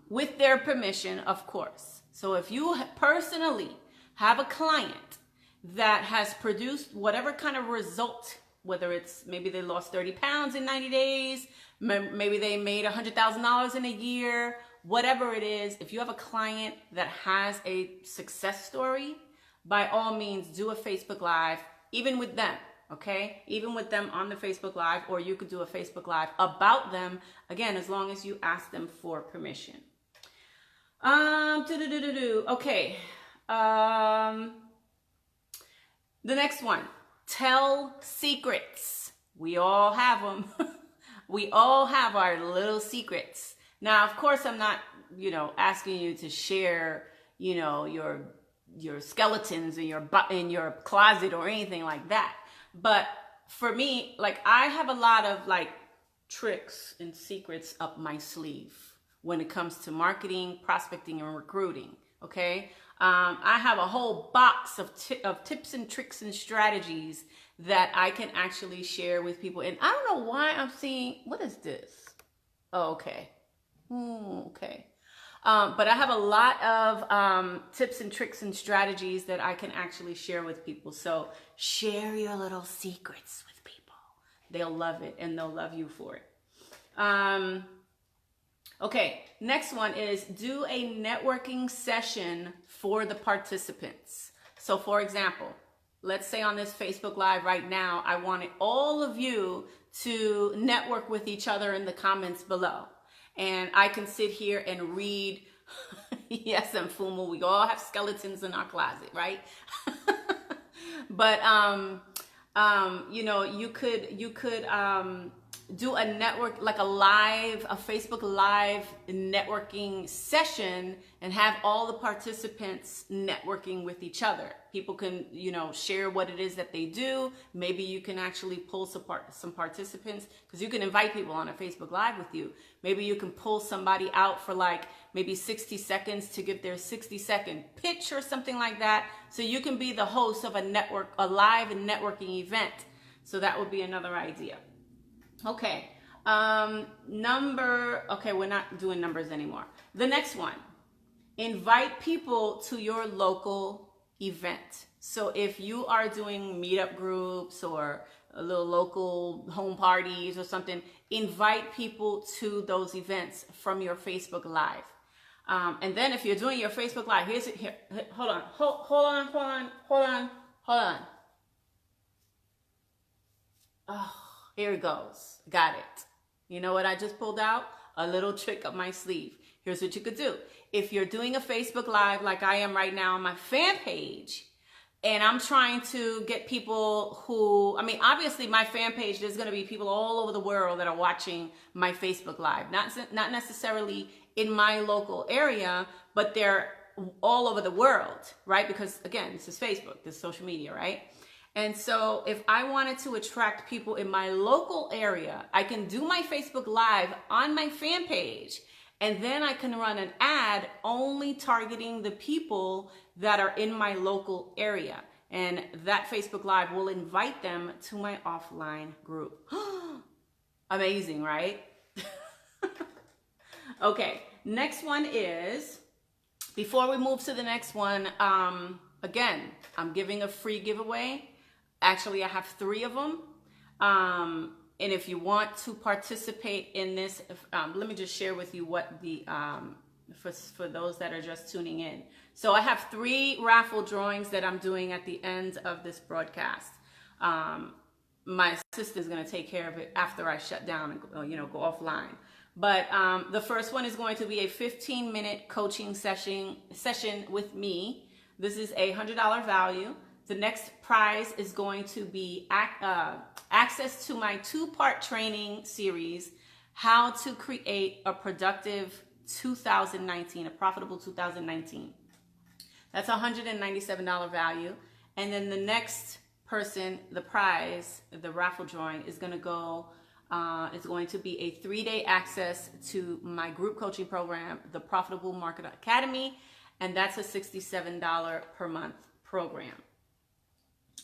with their permission, of course. So if you personally have a client that has produced whatever kind of result, whether it's maybe they lost 30 pounds in 90 days, maybe they made $100,000 in a year, whatever it is, if you have a client that has a success story, by all means, do a Facebook Live, even with them. Okay, even with them on the Facebook Live, or you could do a Facebook Live about them, again, as long as you ask them for permission. Okay. The next one, tell secrets. We all have them. We all have our little secrets. Now, of course, I'm not, asking you to share, your skeletons in your closet or anything like that. But for me, like, I have a lot of tricks and secrets up my sleeve when it comes to marketing, prospecting, and recruiting. Okay. I have a whole box of tips and tricks and strategies that I can actually share with people. And I don't know why I'm seeing, what is this? Oh, okay. Okay. But I have a lot of tips and tricks and strategies that I can actually share with people. So share your little secrets with people. They'll love it and they'll love you for it. Okay, next one is do a networking session for the participants. So for example, let's say on this Facebook Live right now, I wanted all of you to network with each other in the comments below. And I can sit here and read, yes, and Fumu, we all have skeletons in our closet, right? But, you know, you could do a network, like a Facebook Live networking session, and have all the participants networking with each other. People can, you know, share what it is that they do. Maybe you can actually pull some participants, because you can invite people on a Facebook Live with you. Maybe you can pull somebody out for like maybe 60 seconds to give their 60-second pitch or something like that. So you can be the host of a live networking event. So that would be another idea. Okay, okay, we're not doing numbers anymore. The next one, invite people to your local event. So if you are doing meetup groups or a little local home parties or something, invite people to those events from your Facebook Live. And then if you're doing your Facebook Live, hold on. Oh. Here it goes. Got it. You know what I just pulled out? A little trick up my sleeve. Here's what you could do. If you're doing a Facebook Live like I am right now on my fan page, and I'm trying to get people who, I mean, obviously my fan page, there's going to be people all over the world that are watching my Facebook Live. Not necessarily in my local area, but they're all over the world, right? Because again, this is Facebook, this is social media, right? And so if I wanted to attract people in my local area, I can do my Facebook Live on my fan page, and then I can run an ad only targeting the people that are in my local area. And that Facebook Live will invite them to my offline group. Amazing, right? Okay, next one is, before we move to the next one, again, I'm giving a free giveaway. Actually, I have 3 of them. And if you want to participate in this, let me just share with you what the, for those that are just tuning in. So I have 3 raffle drawings that I'm doing at the end of this broadcast. My sister's going to take care of it after I shut down and, you know, go offline. But the first one is going to be a 15-minute coaching session with me. This is a $100 value. The next prize is going to be access to my 2-part training series, How to Create a Productive 2019, a Profitable 2019. That's a $197 value. And then the next person, the prize, the raffle drawing is going to go, it's going to be a 3-day access to my group coaching program, the Profitable Marketer Academy, and that's a $67 per month program.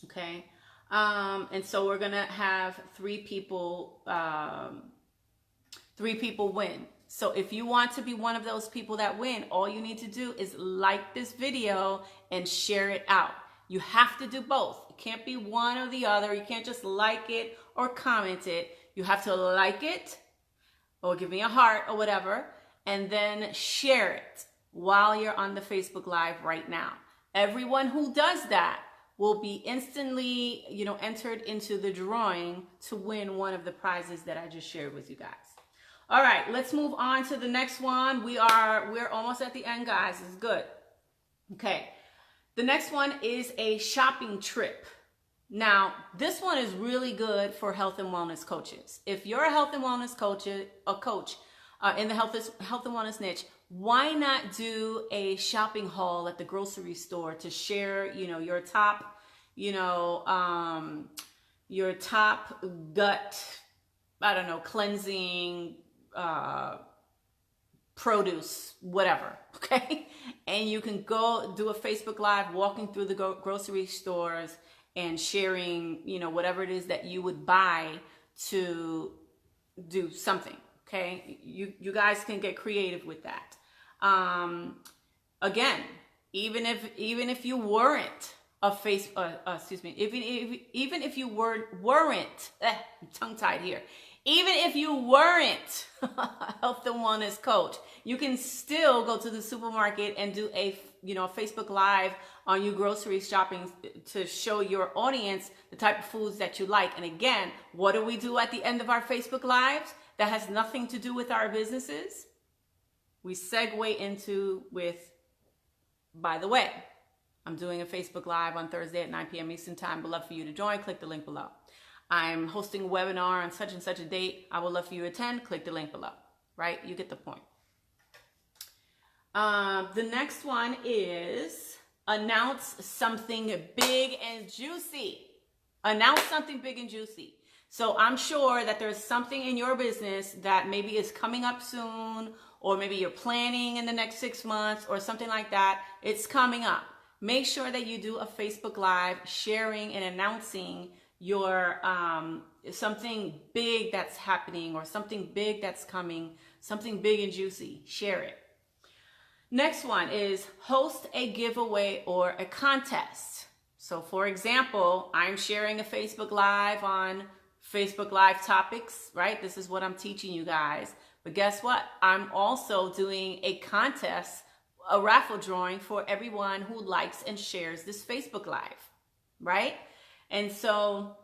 Okay, and so we're gonna have 3 people win. So if you want to be one of those people that win, all you need to do is like this video and share it out. You have to do both. It can't be one or the other. You can't just like it or comment it. You have to like it or give me a heart or whatever, and then share it while you're on the Facebook Live right now. Everyone who does that will be instantly, you know, entered into the drawing to win one of the prizes that I just shared with you guys. All right, let's move on to the next one. We're almost at the end, guys. It's good. Okay, the next one is a shopping trip. Now, this one is really good for health and wellness coaches. If you're a health and wellness coach, in the health and wellness niche, why not do a shopping haul at the grocery store to share, you know, your top, you know, your top gut, I don't know, cleansing, produce, whatever, okay? And you can go do a Facebook Live walking through the grocery stores and sharing, you know, whatever it is that you would buy to do something, okay? You guys can get creative with that. Again, even if you weren't a even if you weren't, tongue-tied here, even if you weren't health and wellness coach. You can still go to the supermarket and do a Facebook Live on your grocery shopping to show your audience the type of foods that you like. And again, what do we do at the end of our Facebook Lives that has nothing to do with our businesses? We segue into by the way, I'm doing a Facebook Live on Thursday at 9 p.m. Eastern Time. Would love for you to join. Click the link below. I'm hosting a webinar on such and such a date. I would love for you to attend. Click the link below. Right? You get the point. The next one is announce something big and juicy. Announce something big and juicy. So I'm sure that there's something in your business that maybe is coming up soon, or maybe you're planning in the next 6 months or something like that. It's coming up. Make sure that you do a Facebook Live sharing and announcing your something big that's happening or something big that's coming, something big and juicy. Share it. Next one is host a giveaway or a contest. So for example, I'm sharing a Facebook Live on Facebook Live topics, right? This is what I'm teaching you guys. But guess what? I'm also doing a contest, a raffle drawing for everyone who likes and shares this Facebook Live, right? And so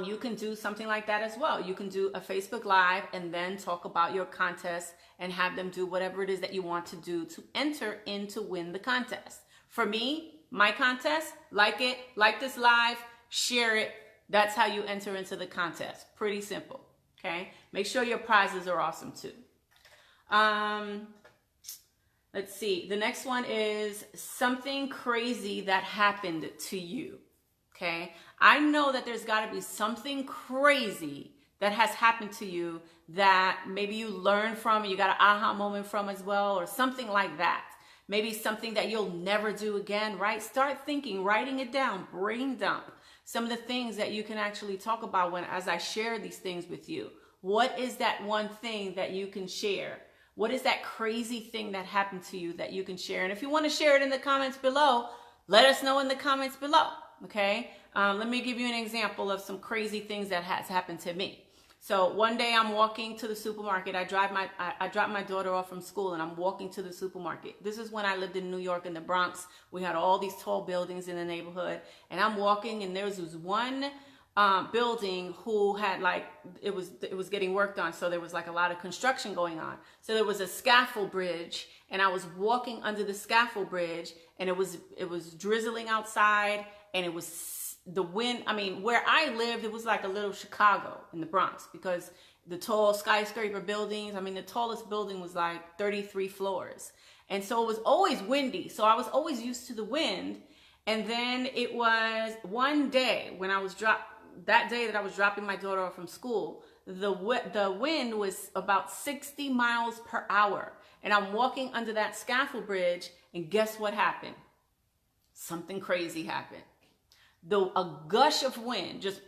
you can do something like that as well. You can do a Facebook Live and then talk about your contest and have them do whatever it is that you want to do to enter in to win the contest. For me, my contest, like this live, share it. That's how you enter into the contest. Pretty simple, okay? Make sure your prizes are awesome too. Let's see. The next one is something crazy that happened to you. Okay. I know that there's got to be something crazy that has happened to you that maybe you learned from, you got an aha moment from as well, or something like that. Maybe something that you'll never do again, right? Start thinking, writing it down, brain dump some of the things that you can actually talk about as I share these things with you. What is that one thing that you can share? What is that crazy thing that happened to you that you can share? And if you want to share it in the comments below, let us know in the comments below. Okay, let me give you an example of some crazy things that has happened to me. So one day I'm walking to the supermarket. I drop my daughter off from school and I'm walking to the supermarket. This is when I lived in New York in the Bronx. We had all these tall buildings in the neighborhood, and I'm walking and there was this one building who had it was getting worked on. So there was like a lot of construction going on. So there was a scaffold bridge, and I was walking under the scaffold bridge, and it was drizzling outside. And it was the wind. I mean, where I lived, it was like a little Chicago in the Bronx, because the tall skyscraper buildings, I mean, the tallest building was like 33 floors. And so it was always windy. So I was always used to the wind. And then it was one day when that day that I was dropping my daughter off from school, the wind was about 60 miles per hour. And I'm walking under that scaffold bridge, and guess what happened? Something crazy happened. A gush of wind just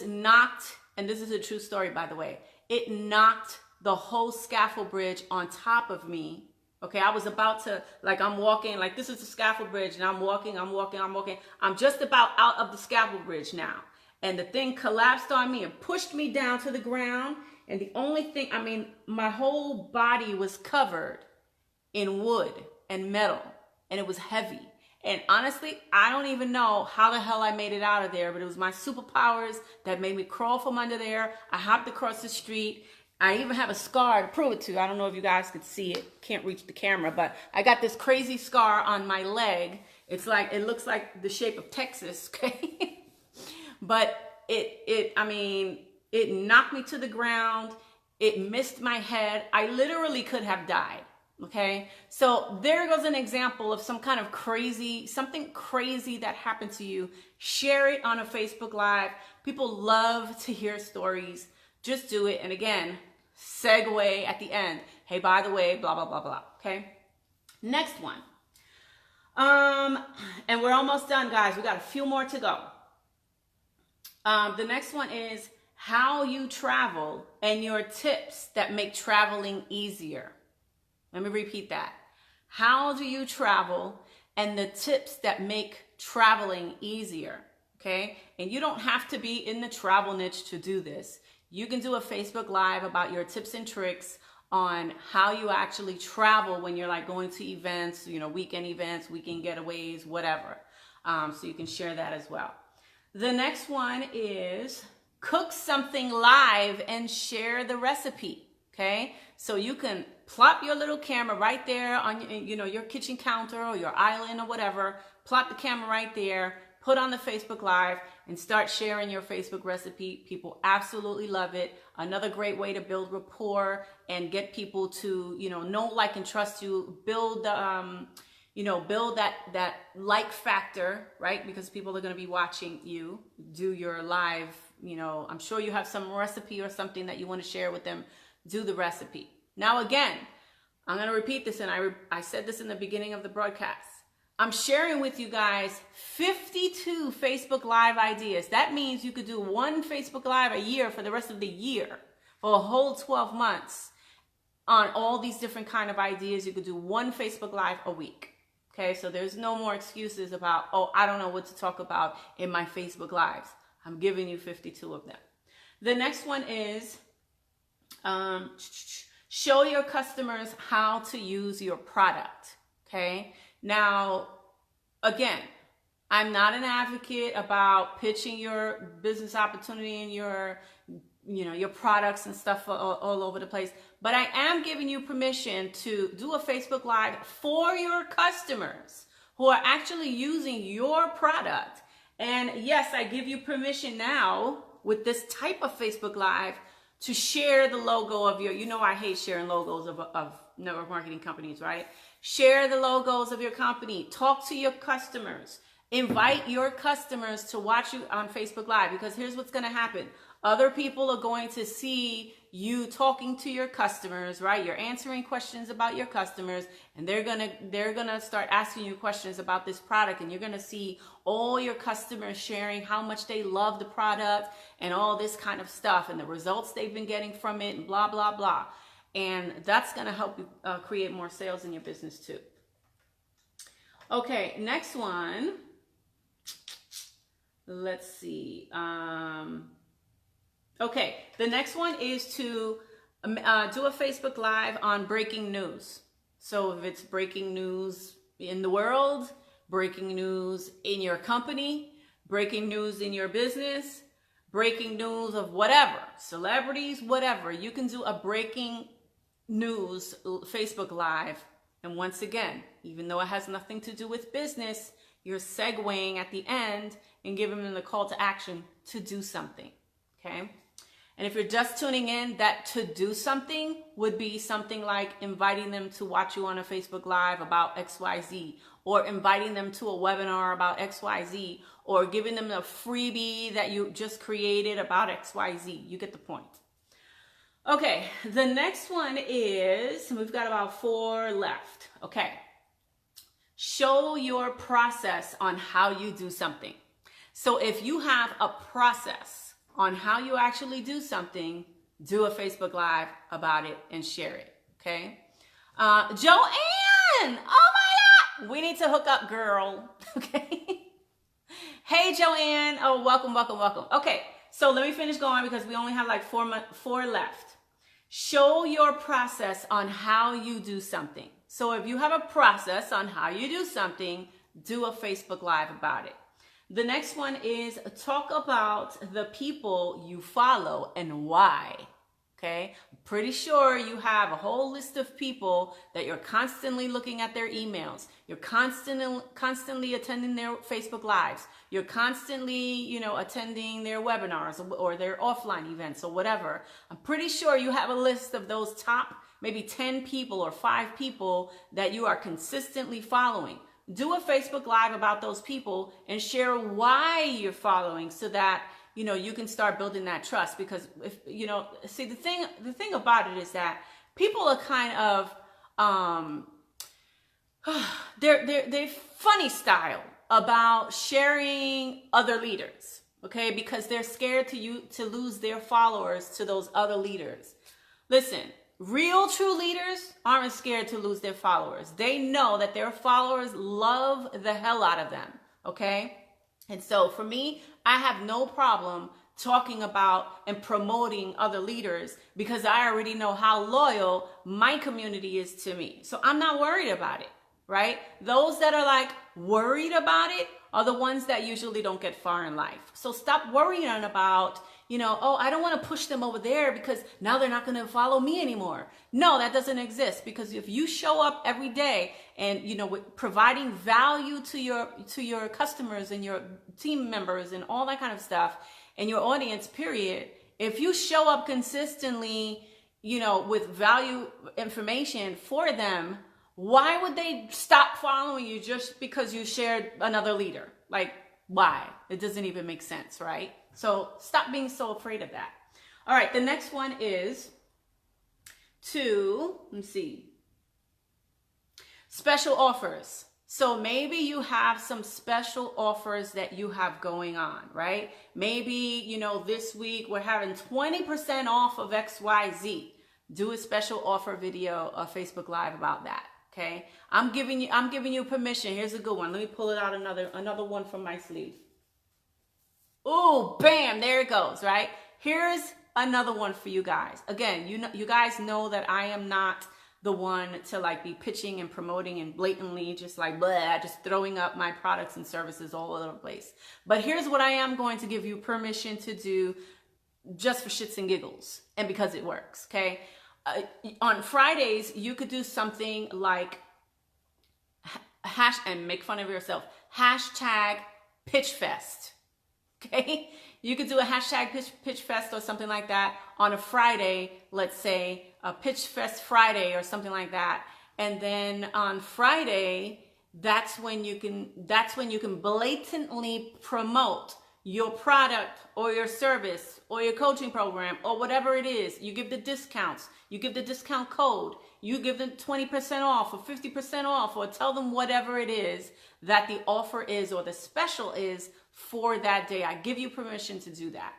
knocked, and this is a true story, by the way, it knocked the whole scaffold bridge on top of me. Okay, I was about to, I'm walking, this is the scaffold bridge, and I'm walking. I'm just about out of the scaffold bridge now. And the thing collapsed on me and pushed me down to the ground. And the only thing, my whole body was covered in wood and metal, and it was heavy. And honestly, I don't even know how the hell I made it out of there, but it was my superpowers that made me crawl from under there. I hopped across the street. I even have a scar to prove it to you. I don't know if you guys could see it. Can't reach the camera, but I got this crazy scar on my leg. It looks like the shape of Texas, okay? But it knocked me to the ground. It missed my head. I literally could have died. Okay, so there goes an example of something crazy that happened to you. Share it on a Facebook Live. People love to hear stories. Just do it. And again, segue at the end. Hey, by the way, blah, blah, blah, blah. Okay, next one. And we're almost done, guys. We got a few more to go. The next one is how you travel and your tips that make traveling easier. Let me repeat that. How do you travel and the tips that make traveling easier? Okay. And you don't have to be in the travel niche to do this. You can do a Facebook Live about your tips and tricks on how you actually travel when you're like going to events, weekend events, weekend getaways, whatever. So you can share that as well. The next one is cook something live and share the recipe. Okay, so you can plop your little camera right there on your kitchen counter or your island or whatever. Plop the camera right there, put on the Facebook Live, and start sharing your Facebook recipe. People absolutely love it. Another great way to build rapport and get people to know, like, and trust you. Build build that like factor, right? Because people are going to be watching you do your live. I'm sure you have some recipe or something that you want to share with them. Do the recipe. Now, again, I'm going to repeat this, and I said this in the beginning of the broadcast. I'm sharing with you guys 52 Facebook Live ideas. That means you could do one Facebook Live a year for the rest of the year, for a whole 12 months on all these different kind of ideas. You could do one Facebook Live a week. Okay, so there's no more excuses about, oh, I don't know what to talk about in my Facebook Lives. I'm giving you 52 of them. The next one is show your customers how to use your product. Okay. Now, again, I'm not an advocate about pitching your business opportunity and your products and stuff all over the place, but I am giving you permission to do a Facebook Live for your customers who are actually using your product. And yes, I give you permission now with this type of Facebook Live to share the logo of your, I hate sharing logos of network marketing companies, right? Share the logos of your company. Talk to your customers. Invite your customers to watch you on Facebook Live, because here's what's going to happen. Other people are going to see you talking to your customers, right? You're answering questions about your customers, and they're gonna start asking you questions about this product, and you're gonna see all your customers sharing how much they love the product and all this kind of stuff and the results they've been getting from it and blah, blah, blah. And that's gonna help you create more sales in your business too. Okay, next one. Let's see. Okay, the next one is to do a Facebook Live on breaking news. So if it's breaking news in the world, breaking news in your company, breaking news in your business, breaking news of whatever, celebrities, whatever, you can do a breaking news Facebook Live. And once again, even though it has nothing to do with business, you're segueing at the end and giving them the call to action to do something, okay? And if you're just tuning in, that to do something would be something like inviting them to watch you on a Facebook Live about XYZ, or inviting them to a webinar about XYZ, or giving them a freebie that you just created about XYZ. You get the point. Okay, the next one is, we've got about 4 left. Okay, show your process on how you do something. So if you have a process on how you actually do something, do a Facebook Live about it and share it, okay? Joanne, oh my God, we need to hook up, girl, okay? Hey, Joanne, oh, welcome, welcome, welcome. Okay, so let me finish going because we only have like 4 left. Show your process on how you do something. So if you have a process on how you do something, do a Facebook Live about it. The next one is talk about the people you follow and why, okay? I'm pretty sure you have a whole list of people that you're constantly looking at their emails. You're constantly attending their Facebook Lives. You're constantly, attending their webinars or their offline events or whatever. I'm pretty sure you have a list of those top maybe 10 people or 5 people that you are consistently following. Do a Facebook Live about those people and share why you're following, so that you can start building that trust. Because if see, the thing about it is that people are kind of they're funny style about sharing other leaders, okay? Because they're scared to lose their followers to those other leaders. Listen. Real true leaders aren't scared to lose their followers. They know that their followers love the hell out of them, okay? And so for me, I have no problem talking about and promoting other leaders because I already know how loyal my community is to me. So I'm not worried about it, right? Those that are like worried about it are the ones that usually don't get far in life. So stop worrying about, oh, I don't want to push them over there because now they're not going to follow me anymore. No, that doesn't exist, because if you show up every day and, with providing value to your customers and your team members and all that kind of stuff and your audience, period, if you show up consistently, with value information for them, why would they stop following you just because you shared another leader? Like, why? It doesn't even make sense, right? So stop being so afraid of that. All right, the next one is special offers. So maybe you have some special offers that you have going on, right? Maybe, this week we're having 20% off of XYZ. Do a special offer video or Facebook Live about that. Okay, I'm giving you permission. Here's a good one. Let me pull it out, another one from my sleeve. Oh, bam, there it goes, right? Here's another one for you guys. Again, you guys know that I am not the one to like be pitching and promoting and blatantly just like blah, just throwing up my products and services all over the place. But here's what I am going to give you permission to do, just for shits and giggles and because it works, okay? On Fridays, you could do something like and make fun of yourself. Hashtag Pitch Fest. Okay, you could do a hashtag pitch Fest or something like that on a Friday. Let's say a Pitch Fest Friday or something like that. And then on Friday, that's when you can blatantly promote your product or your service or your coaching program or whatever it is. You give the discounts, you give the discount code, you give them 20% off or 50% off, or tell them whatever it is that the offer is or the special is for that day. I give you permission to do that.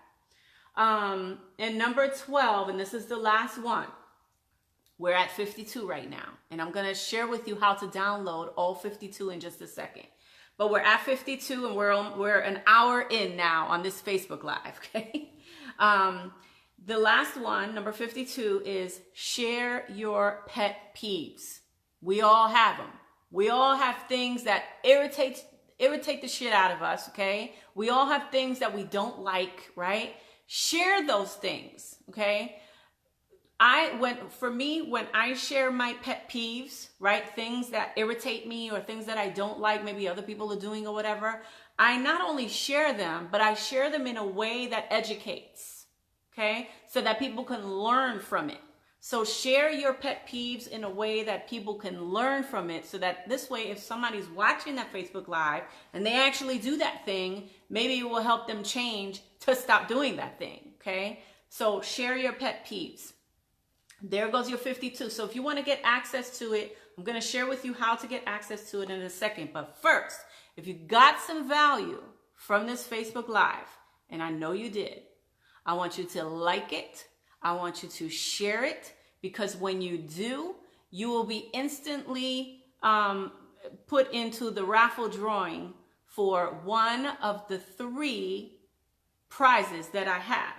And number 12, and this is the last one, we're at 52 right now, and I'm going to share with you how to download all 52 in just a second. But we're at 52 and we're an hour in now on this Facebook Live, okay? The last one, number 52, is share your pet peeves. We all have them. We all have things that irritate the shit out of us, okay? We all have things that we don't like, right? Share those things, okay? When I share my pet peeves, right, things that irritate me or things that I don't like, maybe other people are doing or whatever, I not only share them, but I share them in a way that educates, okay, so that people can learn from it. So share your pet peeves in a way that people can learn from it, so that this way, if somebody's watching that Facebook Live and they actually do that thing, maybe it will help them change to stop doing that thing, okay? So share your pet peeves. There goes your 52. So if you want to get access to it, I'm going to share with you how to get access to it in a second. But first, if you got some value from this Facebook Live, and I know you did, I want you to like it. I want you to share it, because when you do, you will be instantly put into the raffle drawing for one of the 3 prizes that I have.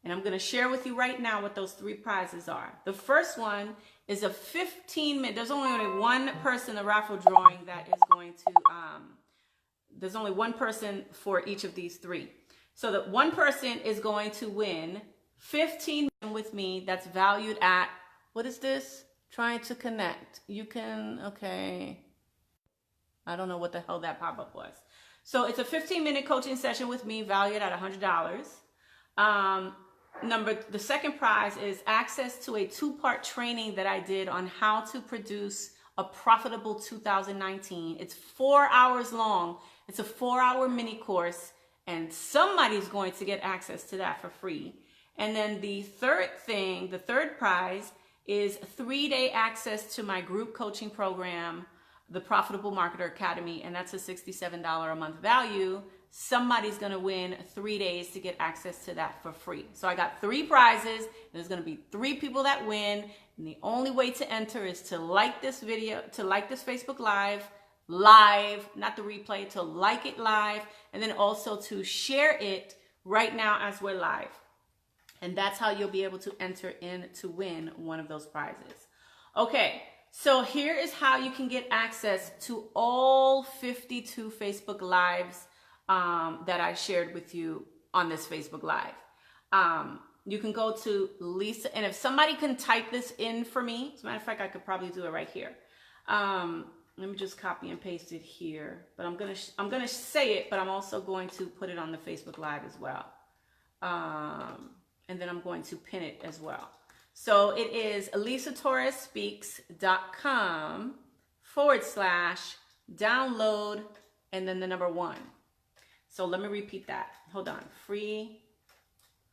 And I'm going to share with you right now what those 3 prizes are. The first one is a 15-minute, there's only one person in the raffle drawing that is going to, there's only one person for each of these 3. So that one person is going to win 15 minutes with me that's valued at, what is this? Trying to connect. You can, okay. I don't know what the hell that pop-up was. So it's a 15-minute coaching session with me valued at $100. The second prize is access to a 2-part training that I did on how to produce a profitable 2019. It's 4 hours long. It's a 4-hour mini course, and somebody's going to get access to that for free. And then the third prize is 3-day access to my group coaching program, the Profitable Marketer Academy, and that's a $67 a month value. Somebody's going to win 3 days to get access to that for free. So I got 3 prizes. There's going to be 3 people that win. And the only way to enter is to like this video, to like this Facebook Live, not the replay, to like it live, and then also to share it right now as we're live. And that's how you'll be able to enter in to win one of those prizes. Okay, so here is how you can get access to all 52 Facebook Lives that I shared with you on this Facebook Live. You can go to Lisa, and if somebody can type this in for me, as a matter of fact, I could probably do it right here. Let me just copy and paste it here, but I'm gonna say it, but I'm also going to put it on the Facebook Live as well. And then I'm going to pin it as well. So it is elisatorresspeaks.com/download and then the number 1. So let me repeat that. Hold on.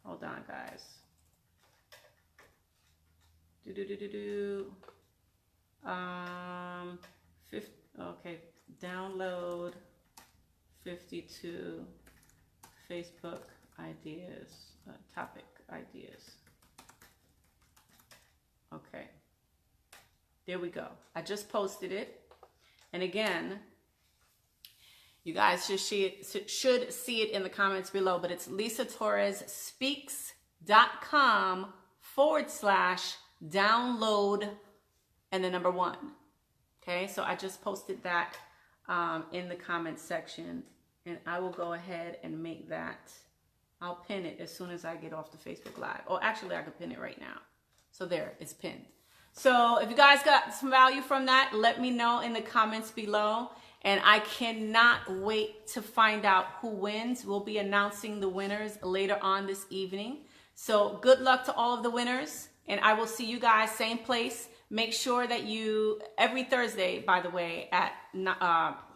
Hold on, guys. Okay, download 52 Facebook ideas, topic ideas. Okay, there we go. I just posted it. And again, you guys should see it in the comments below, but it's elisatorresspeaks.com/download and the number 1. Okay, so I just posted that in the comments section, and I will go ahead and make that. I'll pin it as soon as I get off the Facebook Live. Oh, actually, I could pin it right now. So there, it's pinned. So if you guys got some value from that, let me know in the comments below. And I cannot wait to find out who wins. We'll be announcing the winners later on this evening. So good luck to all of the winners. And I will see you guys same place. Make sure that you, every Thursday, by the way,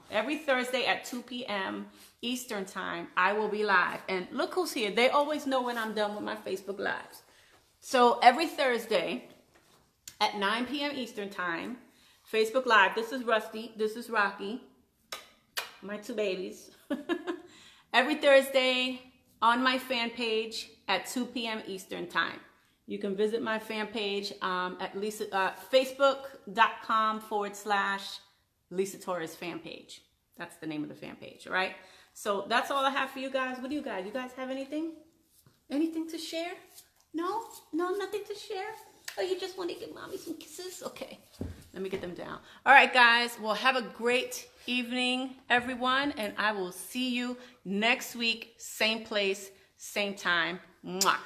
every Thursday at 2 p.m. Eastern time, I will be live. And look who's here. They always know when I'm done with my Facebook Lives. So every Thursday at 9 p.m. Eastern time, Facebook Live. This is Rusty. This is Rocky. My 2 babies. Every Thursday on my fan page at 2 p.m. Eastern time. You can visit my fan page at facebook.com/Lisa Torres fan page. That's the name of the fan page, all right? So that's all I have for you guys. What do you guys? You guys have anything? Anything to share? No? No, nothing to share? Oh, you just want to give mommy some kisses? Okay, let me get them down. All right, guys. Well, have a great evening, everyone, and I will see you next week, same place, same time. Mwah.